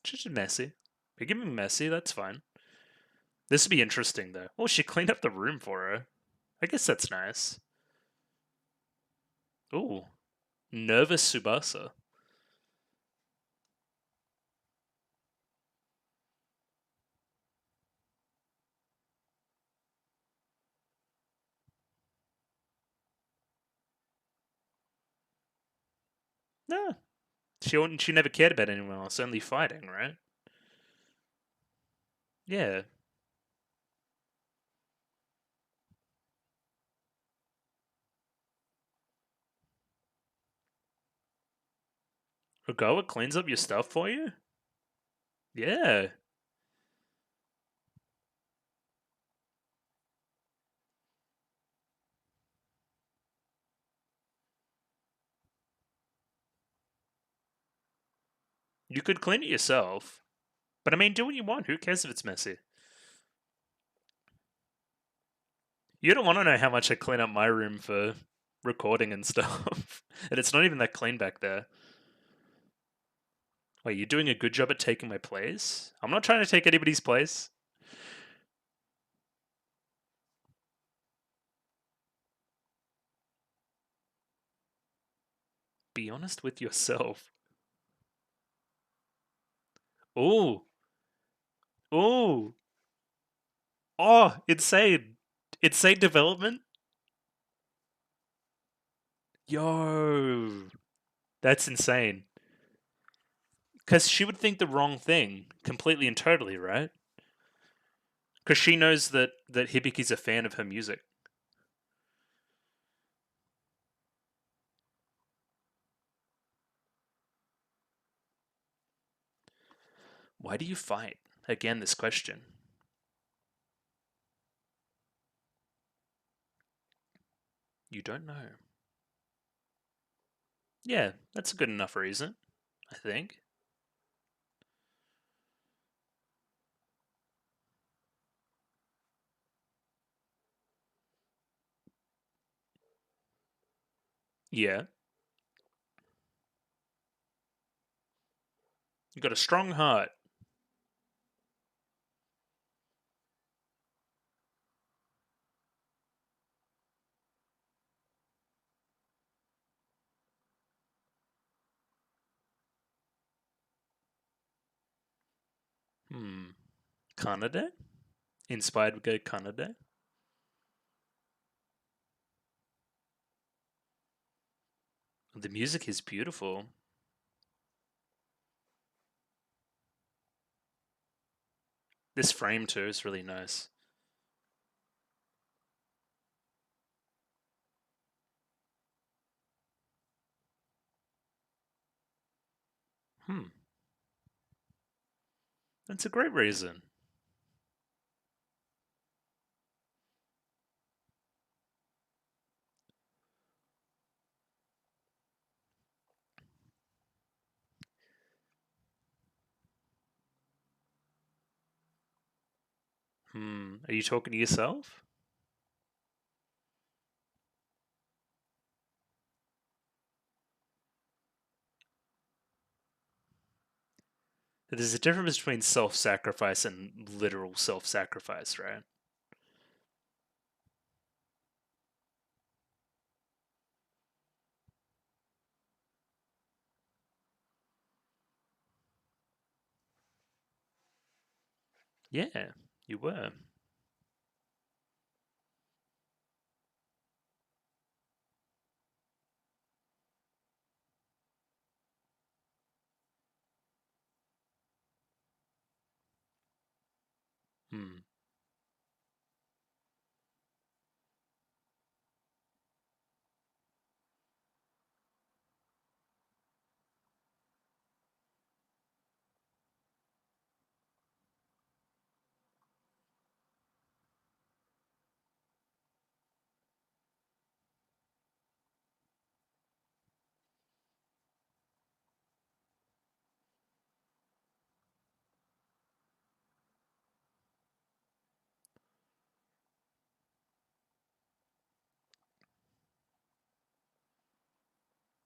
She's just messy. You're giving messy. That's fine. This would be interesting though. Oh, she cleaned up the room for her. I guess that's nice. Ooh, nervous Subasa. No, she never cared about anyone else. Only fighting, right? Yeah. Ogawa cleans up your stuff for you. Yeah. You could clean it yourself. But I mean, do what you want. Who cares if it's messy? You don't want to know how much I clean up my room for recording and stuff. And it's not even that clean back there. Wait, you're doing a good job at taking my place? I'm not trying to take anybody's place. Be honest with yourself. Ooh. Ooh. Oh, insane. Insane development? Yo. That's insane. Because she would think the wrong thing completely and totally, right? Because she knows that Hibiki's a fan of her music. Why do you fight? Again, this question. You don't know. Yeah, that's a good enough reason, I think. Yeah. You got a strong heart. Hmm. Kanade? Inspired by Kanade? The music is beautiful. This frame too is really nice. Hmm. That's a great reason. Hmm. Are you talking to yourself? There's a difference between self-sacrifice and literal self-sacrifice, right? Yeah, you were. Hmm.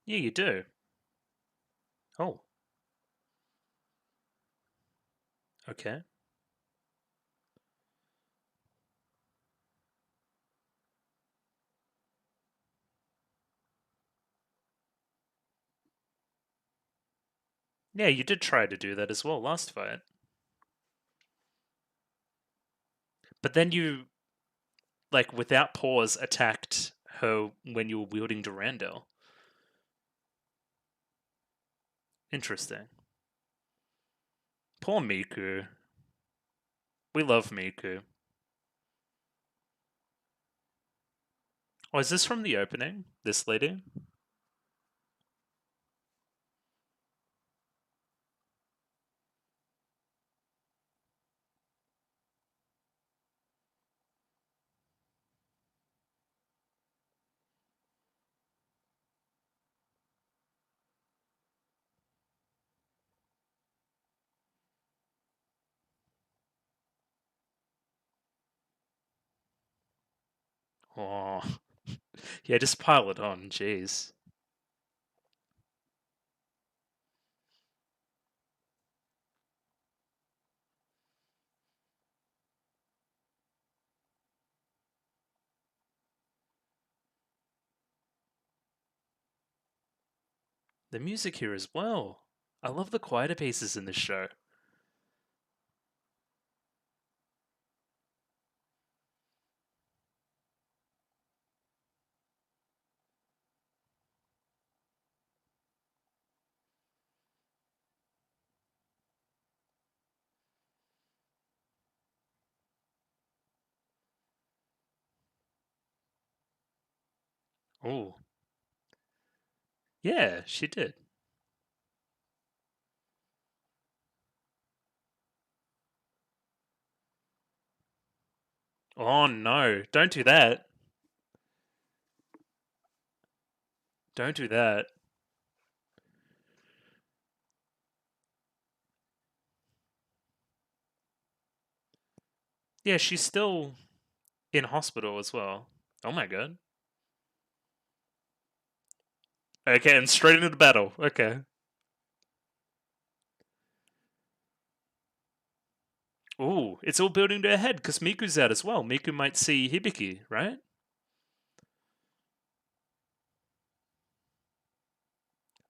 Yeah, you do. Oh, okay. Yeah, you did try to do that as well last fight. But then you, like, without pause, attacked her when you were wielding Durandal. Interesting. Poor Miku. We love Miku. Oh, is this from the opening? This lady? Oh, yeah, just pile it on, jeez. The music here as well. I love the quieter pieces in this show. Oh, yeah, she did. Oh no, don't do that. Don't do that. Yeah, she's still in hospital as well. Oh my god. Okay, and straight into the battle. Okay. Ooh, it's all building to a head because Miku's out as well. Miku might see Hibiki, right?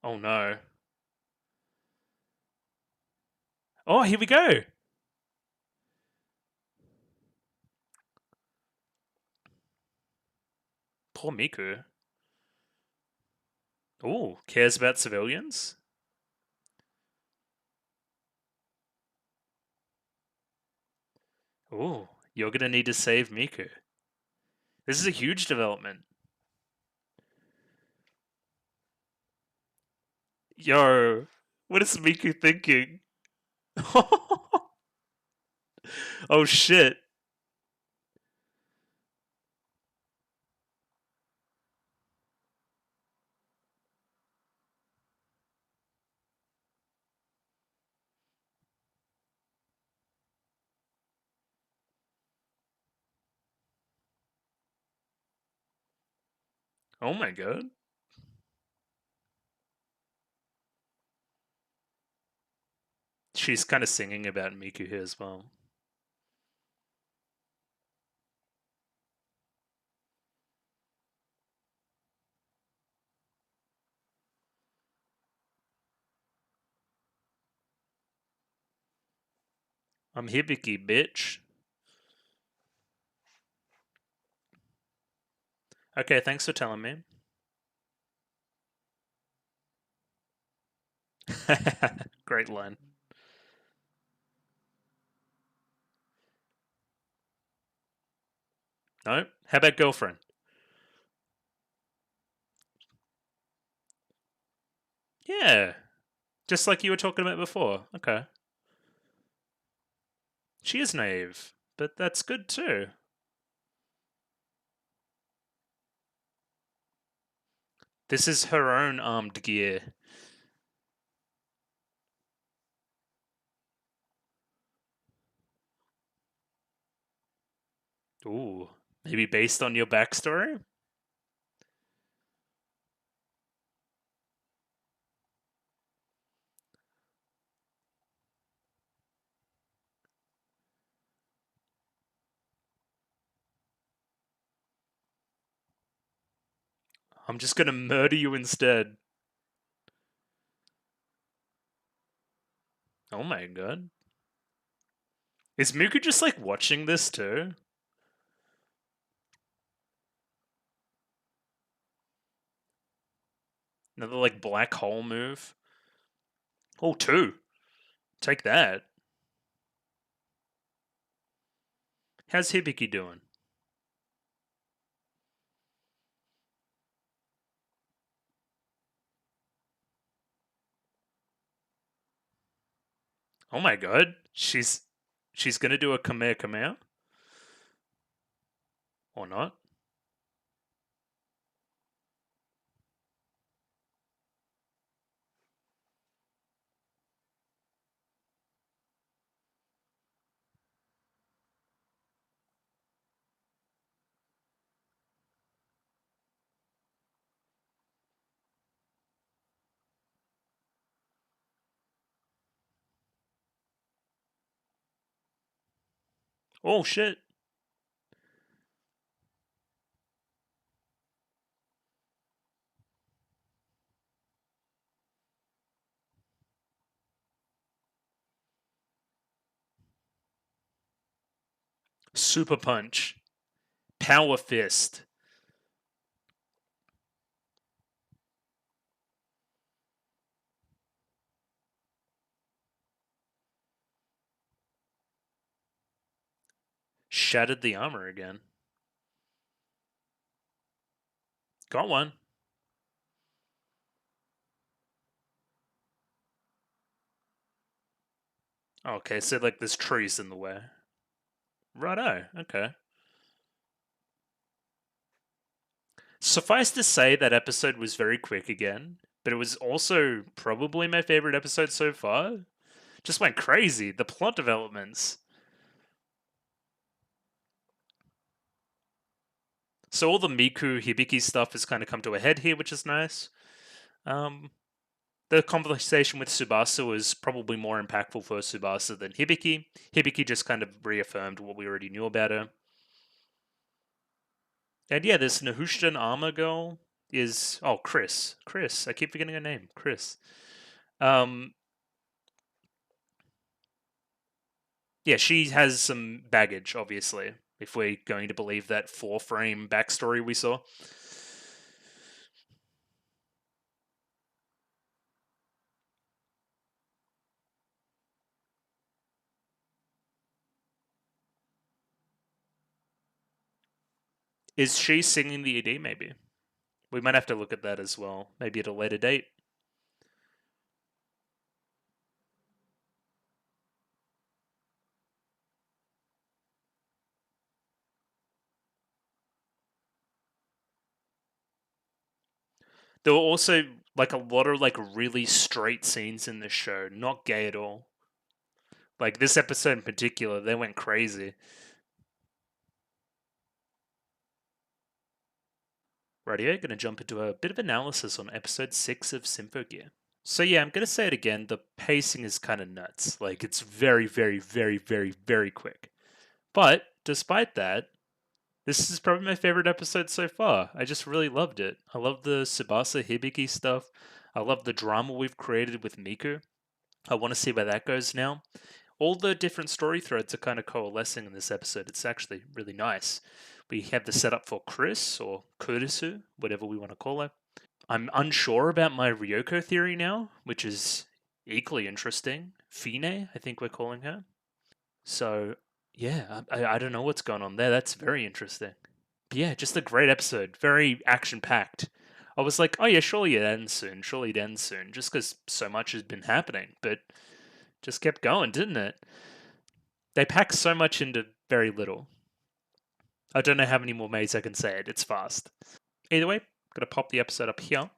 Oh no. Oh, here we go. Poor Miku. Ooh, cares about civilians? Ooh, you're gonna need to save Miku. This is a huge development. Yo, what is Miku thinking? Oh shit. Oh my god. She's kind of singing about Miku here as well. I'm Hibiki, bitch. Okay, thanks for telling me. Great line. No? How about girlfriend? Yeah. Just like you were talking about before. Okay. She is naive, but that's good too. This is her own armed gear. Ooh. Maybe based on your backstory? I'm just gonna murder you instead. Oh my god. Is Miku just like watching this too? Another like black hole move? Oh, two. Take that. How's Hibiki doing? Oh my god. She's gonna do a Kamehameha? Or not? Oh shit. Super punch. Power fist. Shattered the armor again. Got one. Okay, so like there's trees in the way. Righto, okay. Suffice to say, that episode was very quick again, but it was also probably my favorite episode so far. Just went crazy. The plot developments. So all the Miku Hibiki stuff has kind of come to a head here, which is nice. Um, the conversation with Tsubasa was probably more impactful for Tsubasa than Hibiki. Hibiki just kind of reaffirmed what we already knew about her. And yeah, this Nehushtan Armor girl is Chris. Chris. I keep forgetting her name. Chris. Um, yeah, she has some baggage, obviously, if we're going to believe that 4-frame backstory we saw. Is she singing the ED, maybe? We might have to look at that as well, maybe at a later date. There were also like a lot of like really straight scenes in this show, not gay at all. Like this episode in particular, they went crazy. Radio, gonna jump into a bit of analysis on episode 6 of Symphogear. So yeah, I'm gonna say it again. The pacing is kind of nuts. Like it's very, very, very, very, very quick. But despite that, this is probably my favorite episode so far. I just really loved it. I love the Tsubasa Hibiki stuff. I love the drama we've created with Miku. I want to see where that goes now. All the different story threads are kind of coalescing in this episode. It's actually really nice. We have the setup for Chris, or Kurisu, whatever we want to call her. I'm unsure about my Ryoko theory now, which is equally interesting. Fine, I think we're calling her. So, yeah, I don't know what's going on there. That's very interesting. But yeah, just a great episode. Very action packed. I was like, oh yeah, surely it ends soon. Surely it ends soon. Just because so much has been happening. But just kept going, didn't it? They pack so much into very little. I don't know how many more ways I can say it. It's fast. Either way, gonna pop the episode up here.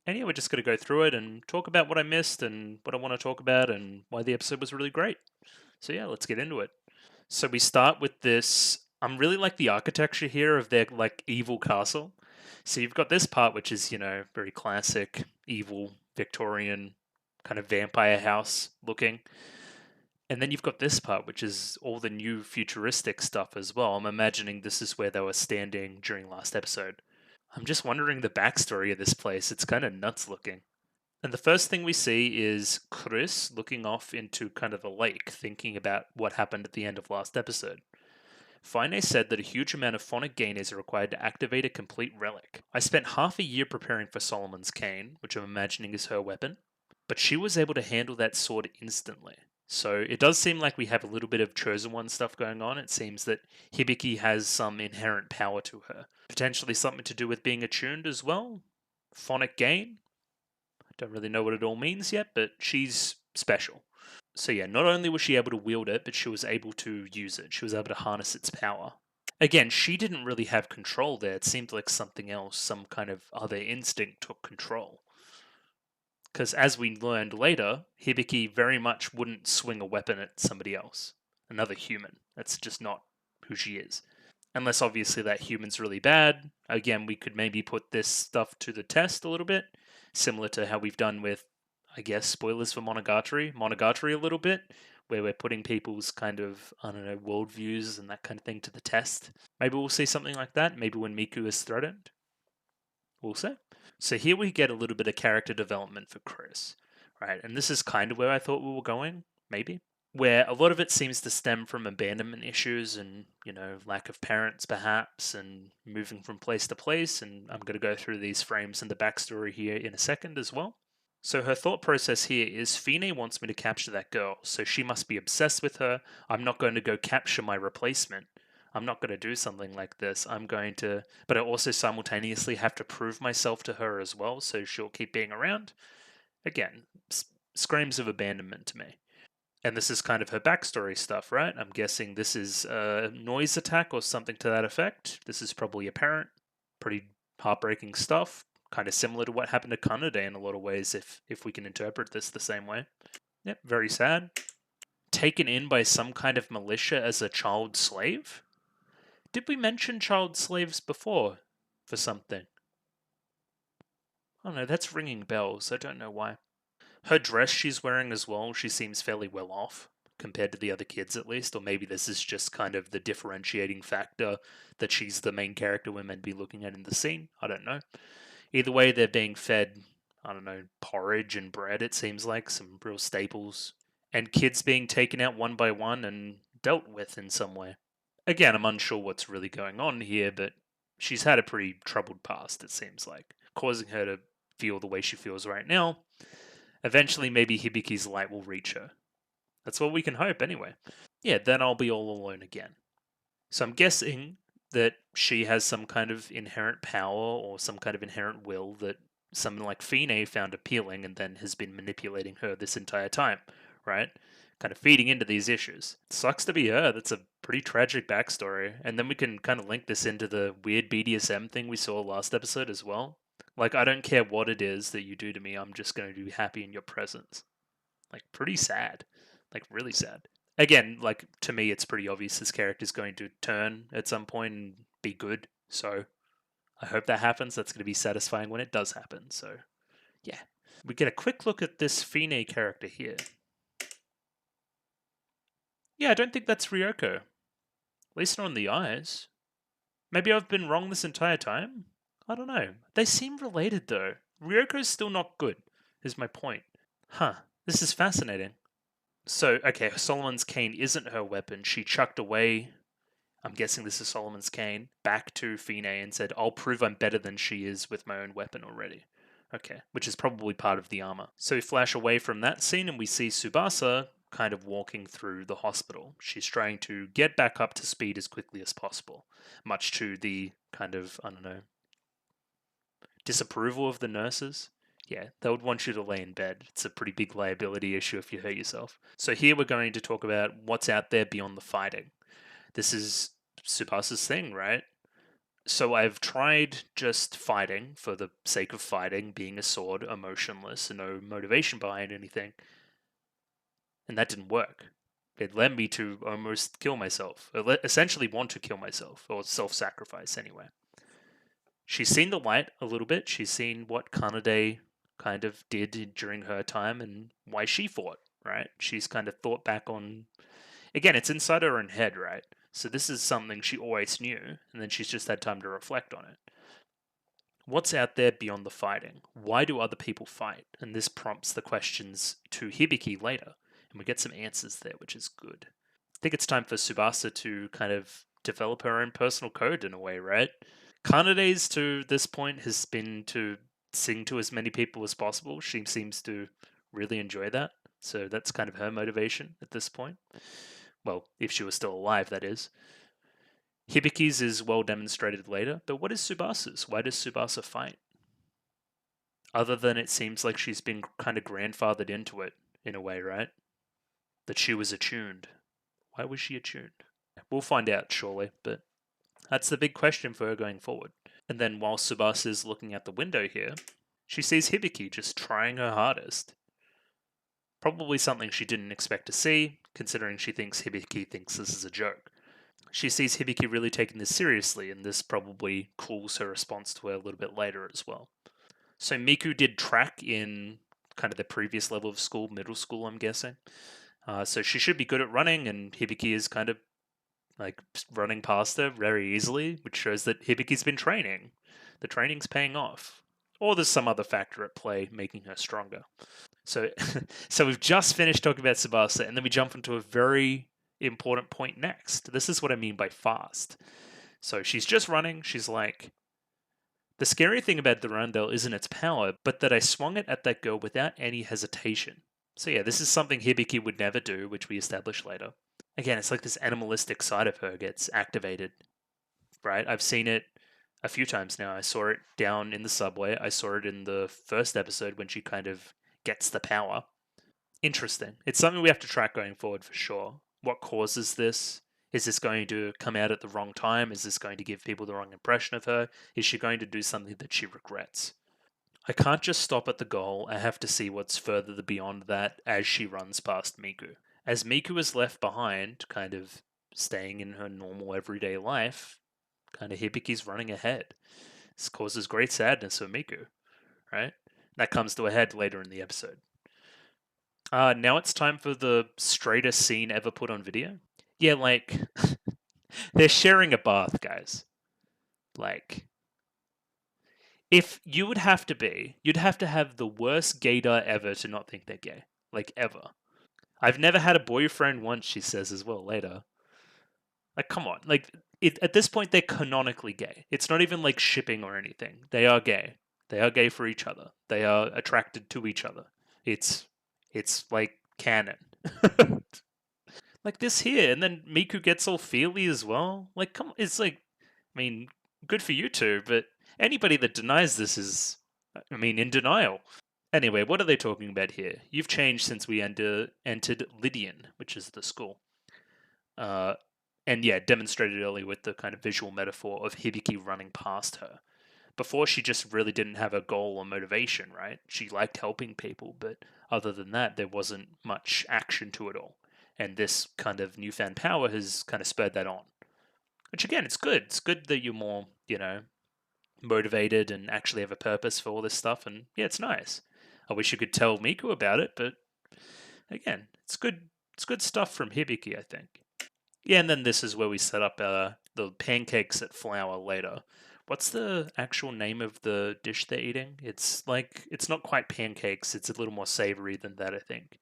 And yeah, we're just gonna go through it and talk about what I missed and what I want to talk about and why the episode was really great. So yeah, let's get into it. So we start with this. I'm really like the architecture here of their like evil castle. So you've got this part which is, very classic evil Victorian kind of vampire house looking. And then you've got this part which is all the new futuristic stuff as well. I'm imagining this is where they were standing during last episode. I'm just wondering the backstory of this place. It's kind of nuts looking. And the first thing we see is Chris looking off into kind of the lake, thinking about what happened at the end of last episode. Fine said that a huge amount of phonic gain is required to activate a complete relic. I spent half a year preparing for Solomon's cane, which I'm imagining is her weapon, but she was able to handle that sword instantly. So it does seem like we have a little bit of Chosen One stuff going on. It seems that Hibiki has some inherent power to her. Potentially something to do with being attuned as well. Phonic gain. Don't really know what it all means yet, but she's special. So yeah, not only was she able to wield it, but she was able to use it. She was able to harness its power. Again, she didn't really have control there. It seemed like something else, some kind of other instinct took control. Because as we learned later, Hibiki very much wouldn't swing a weapon at somebody else, another human. That's just not who she is. Unless obviously that human's really bad. Again, we could maybe put this stuff to the test a little bit, similar to how we've done with, I guess, spoilers for Monogatari a little bit, where we're putting people's kind of, I don't know, worldviews and that kind of thing to the test. Maybe we'll see something like that. Maybe when Miku is threatened. We'll see. So here we get a little bit of character development for Chris, right? And this is kind of where I thought we were going, maybe. Where a lot of it seems to stem from abandonment issues and, lack of parents perhaps, and moving from place to place. And I'm going to go through these frames and the backstory here in a second as well. So her thought process here is Fine wants me to capture that girl, so she must be obsessed with her. I'm not going to go capture my replacement. I'm not going to do something like this. I'm going to, but I also simultaneously have to prove myself to her as well, so she'll keep being around. Again, screams of abandonment to me. And this is kind of her backstory stuff, right? I'm guessing this is a noise attack or something to that effect. This is probably apparent. Pretty heartbreaking stuff. Kind of similar to what happened to Kanade in a lot of ways, if we can interpret this the same way. Yep, very sad. Taken in by some kind of militia as a child slave? Did we mention child slaves before for something? Oh no, that's ringing bells. I don't know why. Her dress she's wearing as well, she seems fairly well off compared to the other kids at least, or maybe this is just kind of the differentiating factor that she's the main character we're meant to be looking at in the scene. I don't know. Either way, they're being fed, I don't know, porridge and bread, it seems like, some real staples. And kids being taken out one by one and dealt with in some way. Again, I'm unsure what's really going on here, but she's had a pretty troubled past, it seems like, causing her to feel the way she feels right now. Eventually, maybe Hibiki's light will reach her. That's what we can hope, anyway. Yeah, then I'll be all alone again. So I'm guessing that she has some kind of inherent power or some kind of inherent will that someone like Fine found appealing and then has been manipulating her this entire time, right? Kind of feeding into these issues. Sucks to be her. That's a pretty tragic backstory. And then we can kind of link this into the weird BDSM thing we saw last episode as well. Like, I don't care what it is that you do to me, I'm just going to be happy in your presence. Like, pretty sad. Like, really sad. Again, like, to me, it's pretty obvious this character's going to turn at some point and be good. So, I hope that happens. That's going to be satisfying when it does happen. So, yeah. We get a quick look at this Fine character here. Yeah, I don't think that's Ryoko. At least not on the eyes. Maybe I've been wrong this entire time? I don't know. They seem related though. Ryoko's still not good, is my point. Huh. This is fascinating. So, okay, Solomon's cane isn't her weapon. She chucked away, I'm guessing this is Solomon's cane, back to Fine and said, I'll prove I'm better than she is with my own weapon already. Okay, which is probably part of the armor. So we flash away from that scene and we see Tsubasa kind of walking through the hospital. She's trying to get back up to speed as quickly as possible, much to the kind of, I don't know, disapproval of the nurses. Yeah, they would want you to lay in bed. It's a pretty big liability issue if you hurt yourself. So here we're going to talk about what's out there beyond the fighting. This is Tsubasa's thing, right? So I've tried just fighting for the sake of fighting, being a sword, emotionless, and no motivation behind anything. And that didn't work. It led me to almost kill myself, essentially want to kill myself, or self-sacrifice anyway. She's seen the light a little bit. She's seen what Kanade kind of did during her time and why she fought, right? She's kind of thought back on... Again, it's inside her own head, right? So this is something she always knew, and then she's just had time to reflect on it. What's out there beyond the fighting? Why do other people fight? And this prompts the questions to Hibiki later, and we get some answers there, which is good. I think it's time for Tsubasa to kind of develop her own personal code in a way, right? Kanade's to this point has been to sing to as many people as possible. She seems to really enjoy that. So that's kind of her motivation at this point. Well, if she was still alive, that is. Hibiki's is well demonstrated later, but what is Tsubasa's? Why does Tsubasa fight? Other than it seems like she's been kind of grandfathered into it, in a way, right? That she was attuned. Why was she attuned? We'll find out shortly, but that's the big question for her going forward. And then while Tsubasa is looking out the window here, she sees Hibiki just trying her hardest. Probably something she didn't expect to see, considering she thinks Hibiki thinks this is a joke. She sees Hibiki really taking this seriously, and this probably cools her response to her a little bit later as well. So Miku did track in kind of the previous level of school, middle school, I'm guessing. So she should be good at running, and Hibiki is kind of like running past her very easily, which shows that Hibiki's been training. The training's paying off. Or there's some other factor at play making her stronger. So, so we've just finished talking about Tsubasa, and then we jump into a very important point next. This is what I mean by fast. So she's just running. She's like, the scary thing about the Rundell isn't its power, but that I swung it at that girl without any hesitation. So yeah, this is something Hibiki would never do, which we establish later. again, it's like this animalistic side of her gets activated, right? I've seen it a few times now. I saw it down in the subway. I saw it in the first episode when she kind of gets the power. Interesting. It's something we have to track going forward for sure. What causes this? Is this going to come out at the wrong time? Is this going to give people the wrong impression of her? Is she going to do something that she regrets? I can't just stop at the goal. I have to see what's further beyond that as she runs past Miku. As Miku is left behind, kind of staying in her normal everyday life, kind of Hibiki's running ahead. This causes great sadness for Miku, right? That comes to a head later in the episode. Now it's time for the straightest scene ever put on video. Yeah, like, they're sharing a bath, guys. Like, if you would have to be, you'd have to have the worst gaydar ever to not think they're gay. Like, ever. I've never had a boyfriend once, she says as well later. Like, come on. Like, at this point, they're canonically gay. It's not even like shipping or anything. They are gay. They are gay for each other. They are attracted to each other. It's like canon. Like this here, and then Miku gets all feely as well. Like, come on, it's like, I mean, good for you two, but anybody that denies this is, I mean, in denial. Anyway, what are they talking about here? You've changed since we entered Lydian, which is the school. And yeah, demonstrated earlier with the kind of visual metaphor of Hibiki running past her. Before, she just really didn't have a goal or motivation, right? She liked helping people, but other than that, there wasn't much action to it all. And this kind of newfound power has kind of spurred that on. Which, again, it's good. It's good that you're more, motivated and actually have a purpose for all this stuff. And yeah, it's nice. I wish you could tell Miku about it, but again, it's good. It's good stuff from Hibiki, I think. Yeah, and then this is where we set up the pancakes at Flour later. What's the actual name of the dish they're eating? It's like, it's not quite pancakes, it's a little more savory than that, I think.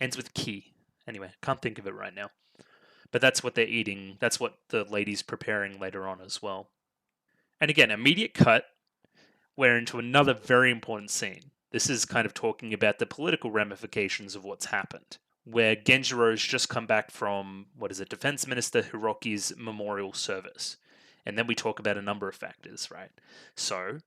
Ends with ki. Anyway, can't think of it right now. But that's what they're eating. That's what the lady's preparing later on as well. And again, immediate cut, we're into another very important scene. This is kind of talking about the political ramifications of what's happened, where Genjiro's just come back from, Defense Minister Hiroki's memorial service. And then we talk about a number of factors, right? So,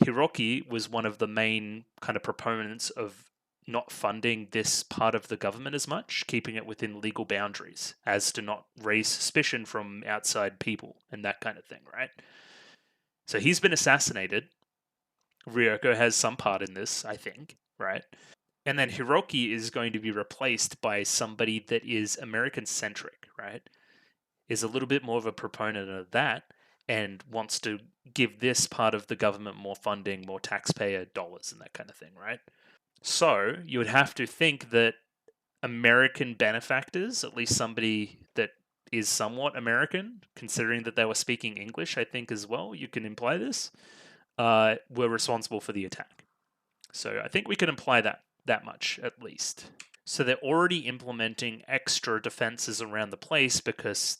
Hiroki was one of the main kind of proponents of not funding this part of the government as much, keeping it within legal boundaries, as to not raise suspicion from outside people and that kind of thing, right? So he's been assassinated. Ryoko has some part in this, I think, right? And then Hiroki is going to be replaced by somebody that is American centric, right? Is a little bit more of a proponent of that and wants to give this part of the government more funding, more taxpayer dollars, and that kind of thing, right? So you would have to think that American benefactors, at least somebody that is somewhat American, considering that they were speaking English, I think as well, you can imply this, were responsible for the attack. So I think we can imply that much at least. So they're already implementing extra defenses around the place because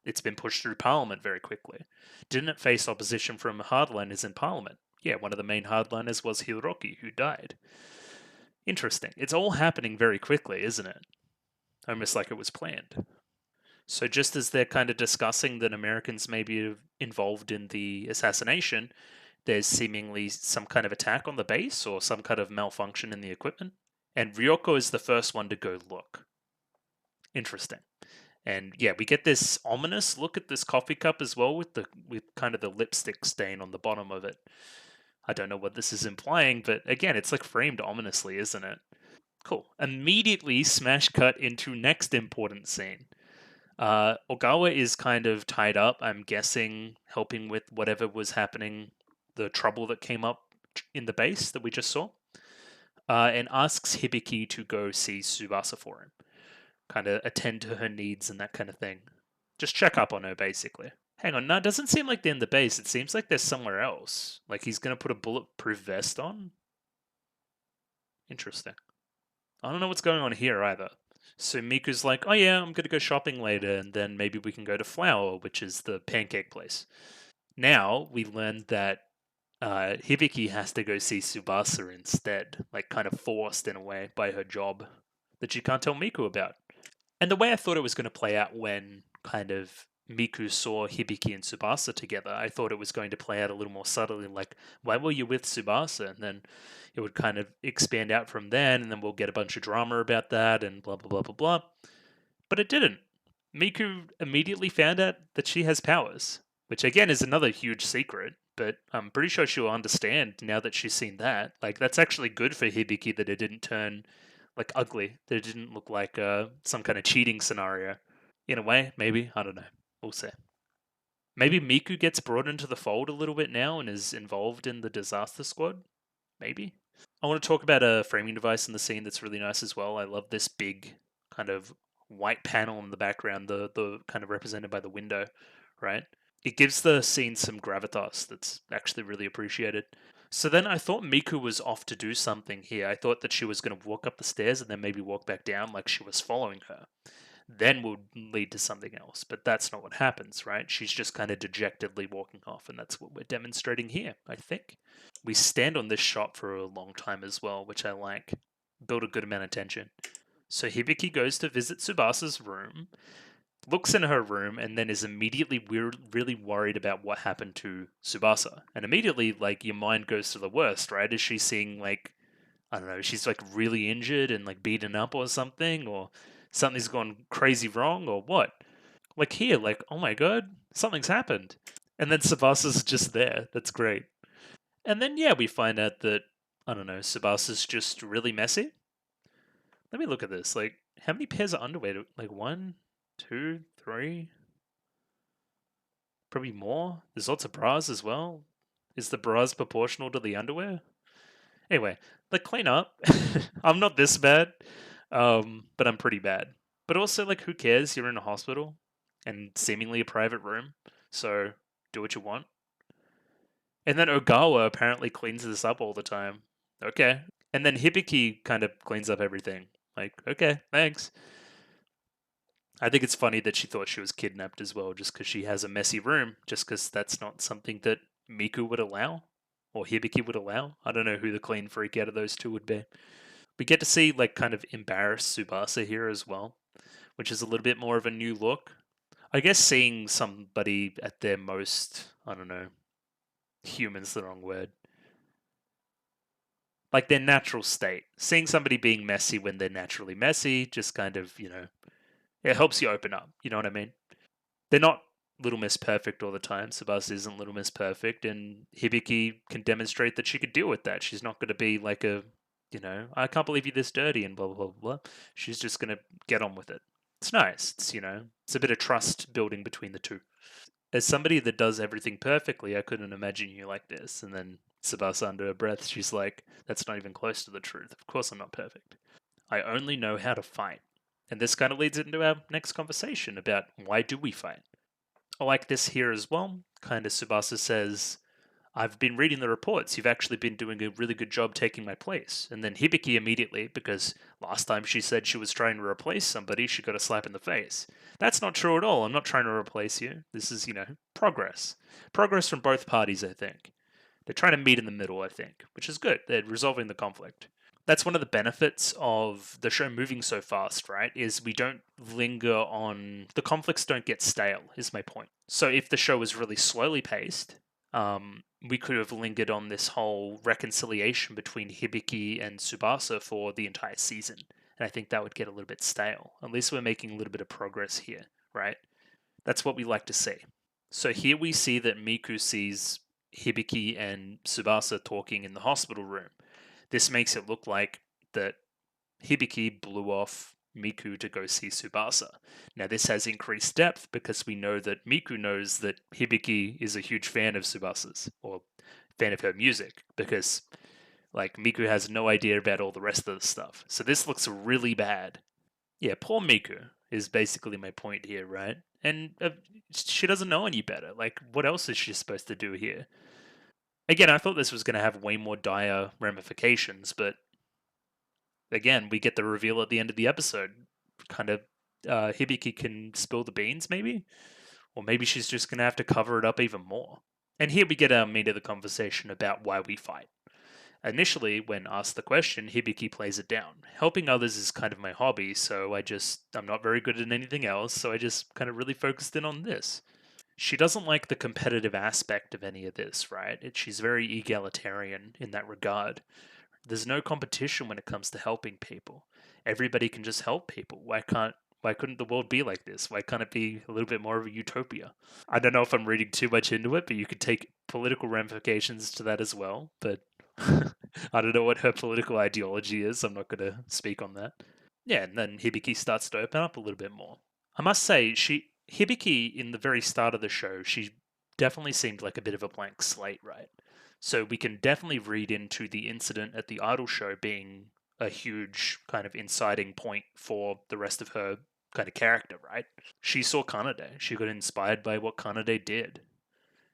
it's been pushed through Parliament very quickly. Didn't it face opposition from hardliners in Parliament? Yeah, one of the main hardliners was Hiroki, who died. Interesting. It's all happening very quickly, isn't it? Almost like it was planned. So just as they're kind of discussing that Americans may be involved in the assassination, there's seemingly some kind of attack on the base or some kind of malfunction in the equipment. And Ryoko is the first one to go look. Interesting. And yeah, we get this ominous look at this coffee cup as well with kind of the lipstick stain on the bottom of it. I don't know what this is implying, but again, it's like framed ominously, isn't it? Cool. Immediately smash cut into next important scene. Ogawa is kind of tied up, I'm guessing, helping with whatever was happening, the trouble that came up in the base that we just saw, and asks Hibiki to go see Tsubasa for him. Kind of attend to her needs and that kind of thing. Just check up on her, basically. Hang on, no, it doesn't seem like they're in the base. It seems like they're somewhere else. Like he's going to put a bulletproof vest on? Interesting. I don't know what's going on here either. So Miku's like, oh yeah, I'm going to go shopping later, and then maybe we can go to Flour, which is the pancake place. Now we learned that Hibiki has to go see Tsubasa instead, like kind of forced in a way by her job. that she can't tell Miku about. And the way I thought it was going to play out when kind of Miku saw Hibiki and Tsubasa together, I thought it was going to play out a little more subtly, like, why were you with Tsubasa? And then it would kind of expand out from then, and then we'll get a bunch of drama about that, and blah, blah, blah, blah, blah. But it didn't. Miku immediately found out that she has powers, which again is another huge secret, but I'm pretty sure she'll understand now that she's seen that. Like, that's actually good for Hibiki that it didn't turn like ugly. That it didn't look like some kind of cheating scenario. In a way, maybe. I don't know. We'll see. Maybe Miku gets brought into the fold a little bit now and is involved in the disaster squad. Maybe. I want to talk about a framing device in the scene that's really nice as well. I love this big kind of white panel in the background, the kind of represented by the window, right? It gives the scene some gravitas that's actually really appreciated. So then I thought Miku was off to do something here. I thought that she was going to walk up the stairs and then maybe walk back down like she was following her. Then would lead to something else. But that's not what happens, right? She's just kind of dejectedly walking off, and that's what we're demonstrating here, I think. We stand on this shot for a long time as well, which I like. Build a good amount of tension. So Hibiki goes to visit Tsubasa's room, looks in her room, and then is immediately really worried about what happened to Tsubasa. And immediately, like, your mind goes to the worst, right? Is she seeing, like, I don't know, she's like really injured and like beaten up or something, or something's gone crazy wrong, or what? Like here, like, oh my god, something's happened. And then Tsubasa's just there. That's great. And then, yeah, we find out that, I don't know, Tsubasa's just really messy. Let me look at this. Like, how many pairs of underwear? Like, one, two, three? Probably more. There's lots of bras as well. Is the bras proportional to the underwear? Anyway, like, clean up. I'm not this bad, but I'm pretty bad. But also, like, who cares? You're in a hospital and seemingly a private room, so do what you want. And then Ogawa apparently cleans this up all the time. Okay. And then Hibiki kind of cleans up everything. Like, okay, thanks. I think it's funny that she thought she was kidnapped as well, just because she has a messy room, just because that's not something that Miku would allow, or Hibiki would allow. I don't know who the clean freak out of those two would be. We get to see, like, kind of embarrassed Tsubasa here as well, which is a little bit more of a new look. I guess seeing somebody at their most, I don't know, human's the wrong word. Like their natural state. Seeing somebody being messy when they're naturally messy just kind of, it helps you open up. You know what I mean? They're not Little Miss Perfect all the time. Tsubasa isn't Little Miss Perfect, and Hibiki can demonstrate that she could deal with that. She's not going to be like I can't believe you're this dirty and blah, blah, blah, blah. She's just going to get on with it. It's nice. It's a bit of trust building between the two. As somebody that does everything perfectly, I couldn't imagine you like this. And then Tsubasa, under her breath, she's like, that's not even close to the truth. Of course I'm not perfect. I only know how to fight. And this kind of leads into our next conversation about why do we fight? I like this here as well. Kind of Tsubasa says, I've been reading the reports. You've actually been doing a really good job taking my place. And then Hibiki immediately, because last time she said she was trying to replace somebody, she got a slap in the face. That's not true at all. I'm not trying to replace you. This is, progress. Progress from both parties, I think. They're trying to meet in the middle, I think, which is good. They're resolving the conflict. That's one of the benefits of the show moving so fast, right? Is we don't linger on the conflicts don't get stale, is my point. So if the show was really slowly paced, we could have lingered on this whole reconciliation between Hibiki and Tsubasa for the entire season. And I think that would get a little bit stale. At least we're making a little bit of progress here, right? That's what we like to see. So here we see that Miku sees Hibiki and Tsubasa talking in the hospital room. This makes it look like that Hibiki blew off Miku to go see Tsubasa. Now, this has increased depth because we know that Miku knows that Hibiki is a huge fan of Tsubasa's, or fan of her music, because, like, Miku has no idea about all the rest of the stuff. So this looks really bad. Yeah, poor Miku is basically my point here, right? And she doesn't know any better. Like, what else is she supposed to do here? Again, I thought this was going to have way more dire ramifications, but again, we get the reveal at the end of the episode. Kind of, Hibiki can spill the beans, maybe? Or maybe she's just going to have to cover it up even more. And here we get our meat of the conversation about why we fight. Initially, when asked the question, Hibiki plays it down. Helping others is kind of my hobby, so I'm not very good at anything else, so I just kind of really focused in on this. She doesn't like the competitive aspect of any of this, right? She's very egalitarian in that regard. There's no competition when it comes to helping people. Everybody can just help people. Why couldn't the world be like this? Why can't it be a little bit more of a utopia? I don't know if I'm reading too much into it, but you could take political ramifications to that as well. But I don't know what her political ideology is. I'm not going to speak on that. Yeah, and then Hibiki starts to open up a little bit more. I must say, Hibiki in the very start of the show, she definitely seemed like a bit of a blank slate, right? So we can definitely read into the incident at the Idol show being a huge kind of inciting point for the rest of her kind of character, right? She saw Kanade. She got inspired by what Kanade did.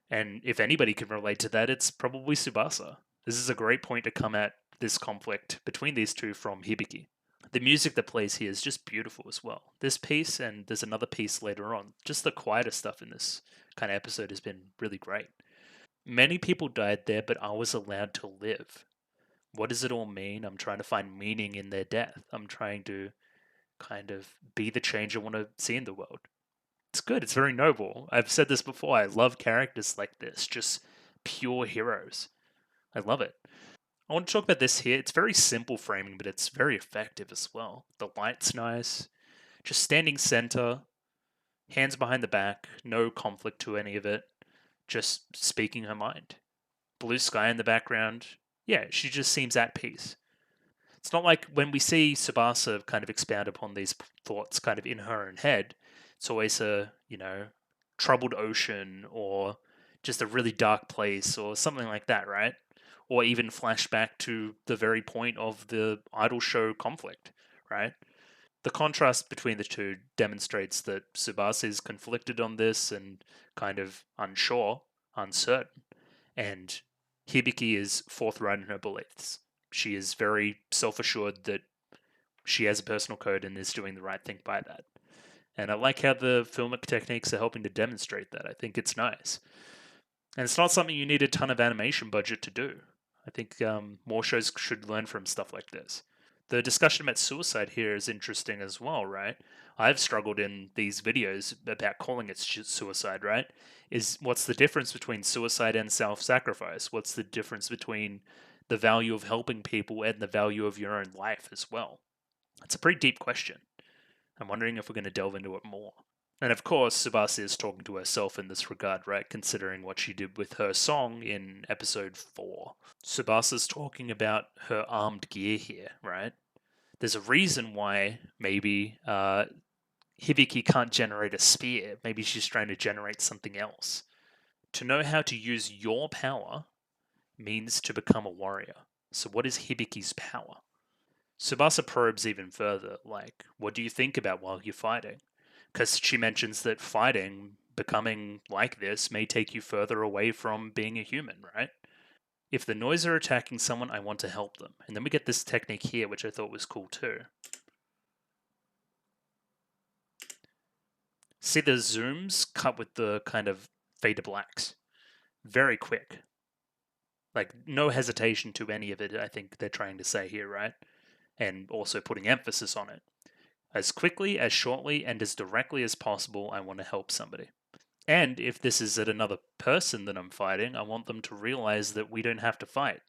And if anybody can relate to that, it's probably Tsubasa. This is a great point to come at this conflict between these two from Hibiki. The music that plays here is just beautiful as well. This piece, and there's another piece later on, just the quieter stuff in this kind of episode has been really great. Many people died there, but I was allowed to live. What does it all mean? I'm trying to find meaning in their death. I'm trying to kind of be the change I want to see in the world. It's good. It's very noble. I've said this before. I love characters like this, just pure heroes. I love it. I want to talk about this here. It's very simple framing, but it's very effective as well. The light's nice. Just standing center, hands behind the back, no conflict to any of it. Just speaking her mind. Blue sky in the background. Yeah, she just seems at peace. It's not like when we see Tsubasa kind of expound upon these thoughts kind of in her own head, it's always a, troubled ocean or just a really dark place or something like that, right? Or even flashback to the very point of the idol show conflict, right? The contrast between the two demonstrates that Tsubasa is conflicted on this and kind of unsure, uncertain, and Hibiki is forthright in her beliefs. She is very self assured that she has a personal code and is doing the right thing by that. And I like how the filmic techniques are helping to demonstrate that. I think it's nice. And it's not something you need a ton of animation budget to do. I think more shows should learn from stuff like this. The discussion about suicide here is interesting as well, right? I've struggled in these videos about calling it suicide, right? What's the difference between suicide and self-sacrifice? What's the difference between the value of helping people and the value of your own life as well? It's a pretty deep question. I'm wondering if we're going to delve into it more. And of course, Tsubasa is talking to herself in this regard, right? Considering what she did with her song in episode 4. Tsubasa's talking about her armed gear here, right? There's a reason why maybe Hibiki can't generate a spear. Maybe she's trying to generate something else. To know how to use your power means to become a warrior. So what is Hibiki's power? Tsubasa probes even further, like, what do you think about while you're fighting? Because she mentions that fighting, becoming like this, may take you further away from being a human, right? If the noise are attacking someone, I want to help them. And then we get this technique here, which I thought was cool too. See the zooms cut with the kind of fade to blacks. Very quick. Like, no hesitation to any of it, I think they're trying to say here, right? And also putting emphasis on it. As quickly, as shortly, and as directly as possible, I want to help somebody. And if this is at another person that I'm fighting, I want them to realize that we don't have to fight.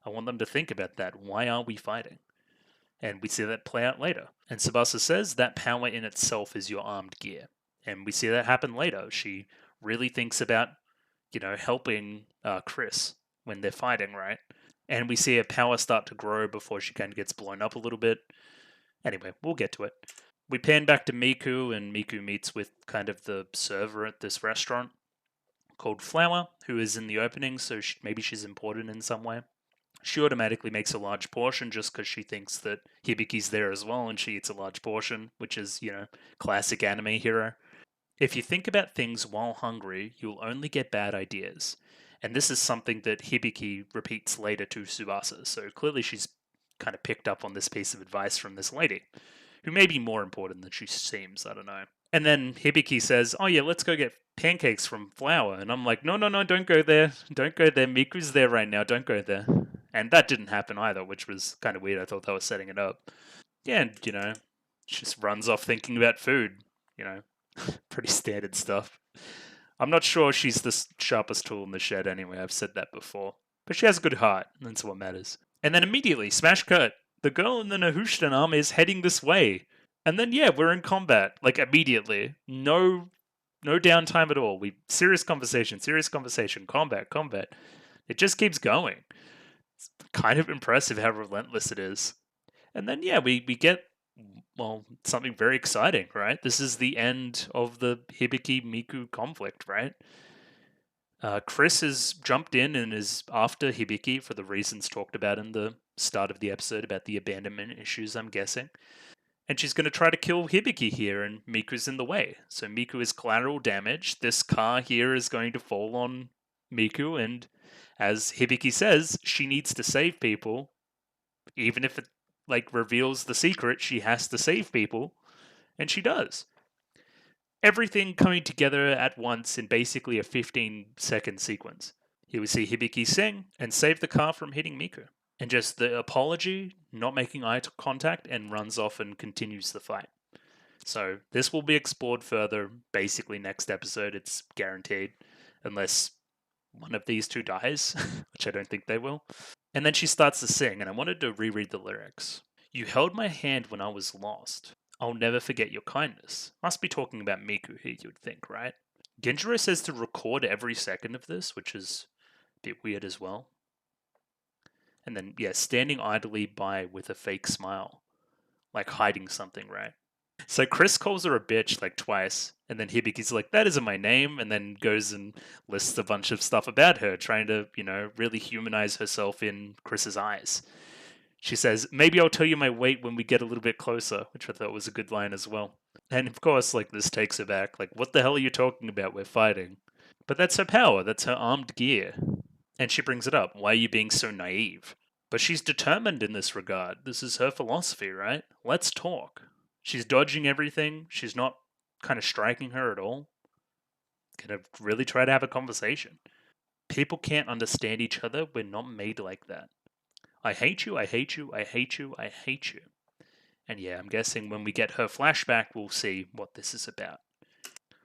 I want them to think about that. Why are we fighting? And we see that play out later. And Tsubasa says that power in itself is your armed gear. And we see that happen later. She really thinks about, helping Chris when they're fighting, right? And we see her power start to grow before she kind of gets blown up a little bit. Anyway, we'll get to it. We pan back to Miku, and Miku meets with kind of the server at this restaurant called Flower, who is in the opening, so maybe she's important in some way. She automatically makes a large portion just because she thinks that Hibiki's there as well, and she eats a large portion, which is, classic anime hero. If you think about things while hungry, you'll only get bad ideas. And this is something that Hibiki repeats later to Tsubasa, so clearly she's kind of picked up on this piece of advice from this lady, who may be more important than she seems, I don't know. And then Hibiki says, oh yeah, let's go get pancakes from Flower. And I'm like, no, don't go there. Don't go there. Miku's there right now. Don't go there. And that didn't happen either, which was kind of weird. I thought they were setting it up. Yeah, and, she just runs off thinking about food. You know, pretty standard stuff. I'm not sure she's the sharpest tool in the shed anyway. I've said that before. But she has a good heart. And that's what matters. And then immediately, smash cut. The girl in the Nehushtan army is heading this way. And then, yeah, we're in combat. Like, immediately. No downtime at all. Serious conversation, combat. It just keeps going. It's kind of impressive how relentless it is. And then, yeah, we get, well, something very exciting, right? This is the end of the Hibiki-Miku conflict, right? Chris has jumped in and is after Hibiki for the reasons talked about in the start of the episode about the abandonment issues, I'm guessing. And she's going to try to kill Hibiki here, and Miku's in the way. So Miku is collateral damage. This car here is going to fall on Miku, and as Hibiki says, she needs to save people. Even if it reveals the secret, she has to save people, and she does. Everything coming together at once in basically a 15-second sequence. Here we see Hibiki sing and save the car from hitting Miku. And just the apology, not making eye contact, and runs off and continues the fight. So this will be explored further, basically next episode, it's guaranteed. Unless one of these two dies, which I don't think they will. And then she starts to sing, and I wanted to reread the lyrics. You held my hand when I was lost. I'll never forget your kindness. Must be talking about Miku here, you'd think, right? Genjiro says to record every second of this, which is a bit weird as well. And then, yeah, standing idly by with a fake smile. Like hiding something, right? So Chris calls her a bitch twice, and then Hibiki's like, that isn't my name, and then goes and lists a bunch of stuff about her, trying to, really humanize herself in Chris's eyes. She says, maybe I'll tell you my weight when we get a little bit closer, which I thought was a good line as well. And of course, this takes her back. What the hell are you talking about? We're fighting. But that's her power. That's her armed gear. And she brings it up. Why are you being so naive? But she's determined in this regard. This is her philosophy, right? Let's talk. She's dodging everything. She's not kind of striking her at all. Gonna really try to have a conversation. People can't understand each other. We're not made like that. I hate you, I hate you, I hate you, I hate you. And yeah, I'm guessing when we get her flashback, we'll see what this is about.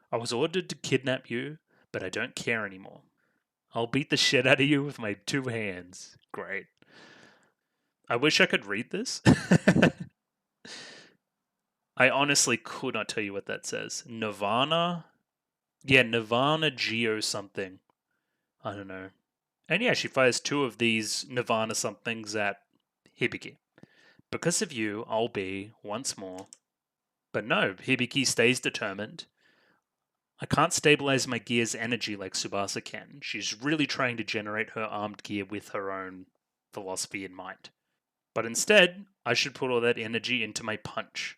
I was ordered to kidnap you, but I don't care anymore. I'll beat the shit out of you with my 2 hands. Great. I wish I could read this. I honestly could not tell you what that says. Nirvana? Yeah, Nirvana Geo something. I don't know. And yeah, she fires 2 of these Nirvana somethings at Hibiki. Because of you, I'll be, once more. But no, Hibiki stays determined. I can't stabilize my gear's energy like Tsubasa can. She's really trying to generate her armed gear with her own philosophy in mind. But instead, I should put all that energy into my punch.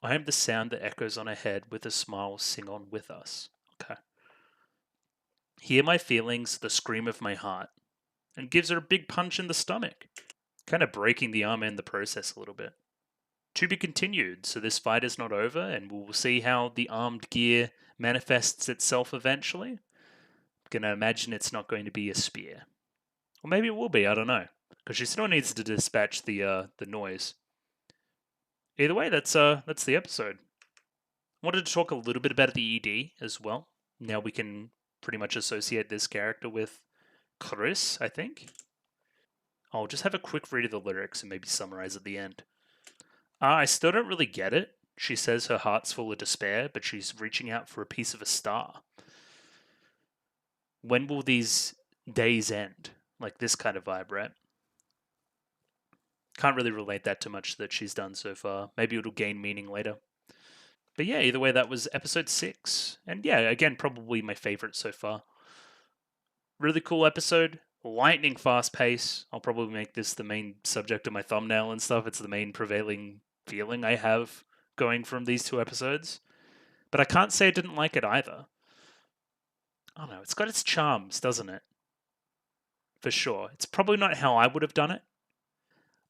I am the sound that echoes on her head with a smile sing on with us. Okay. Hear my feelings, the scream of my heart. And gives her a big punch in the stomach. Kind of breaking the armor in the process a little bit. To be continued, so this fight is not over, and we'll see how the armed gear manifests itself eventually. I'm going to imagine it's not going to be a spear. Or maybe it will be, I don't know. Because she still needs to dispatch the noise. Either way, that's the episode. I wanted to talk a little bit about the ED as well. Now we can pretty much associate this character with Chris, I think. I'll just have a quick read of the lyrics and maybe summarize at the end. I still don't really get it. She says her heart's full of despair, but she's reaching out for a piece of a star. When will these days end? Like this kind of vibe, right? Can't really relate that to much that she's done so far. Maybe it'll gain meaning later. But yeah, either way, that was episode 6. And yeah, again, probably my favorite so far. Really cool episode. Lightning fast pace. I'll probably make this the main subject of my thumbnail and stuff. It's the main prevailing feeling I have going from these 2 episodes. But I can't say I didn't like it either. I don't know, it's got its charms, doesn't it? For sure. It's probably not how I would have done it.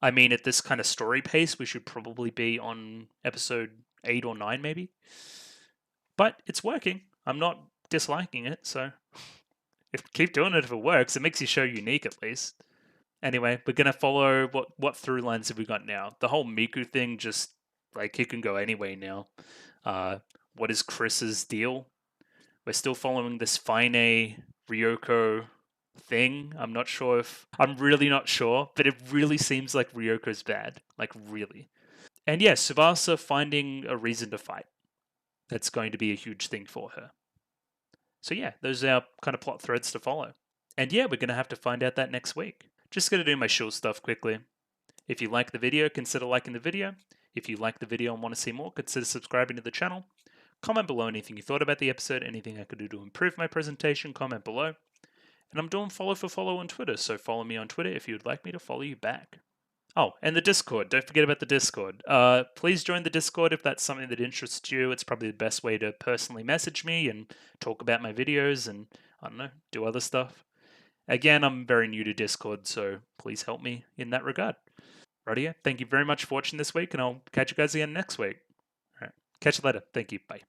I mean, at this kind of story pace, we should probably be on episode 8 or 9 maybe. But it's working. I'm not disliking it, so keep doing it if it works. It makes your show unique at least. Anyway, we're gonna follow what through lines have we got now? The whole Miku thing, just like he can go anyway now. What is Chris's deal? We're still following this Fine Ryoko thing. I'm really not sure, but it really seems like Ryoko's bad. Like really. And yeah, Tsubasa finding a reason to fight. That's going to be a huge thing for her. So yeah, those are our kind of plot threads to follow. And yeah, we're gonna have to find out that next week. Just gonna do my shul stuff quickly. If you like the video, consider liking the video. If you like the video and want to see more, consider subscribing to the channel. Comment below anything you thought about the episode, anything I could do to improve my presentation, comment below. And I'm doing follow for follow on Twitter, so follow me on Twitter if you'd like me to follow you back. Oh, and the Discord. Don't forget about the Discord. Please join the Discord if that's something that interests you. It's probably the best way to personally message me and talk about my videos and, I don't know, do other stuff. Again, I'm very new to Discord, so please help me in that regard. Rightio. Thank you very much for watching this week, and I'll catch you guys again next week. All right. Catch you later. Thank you. Bye.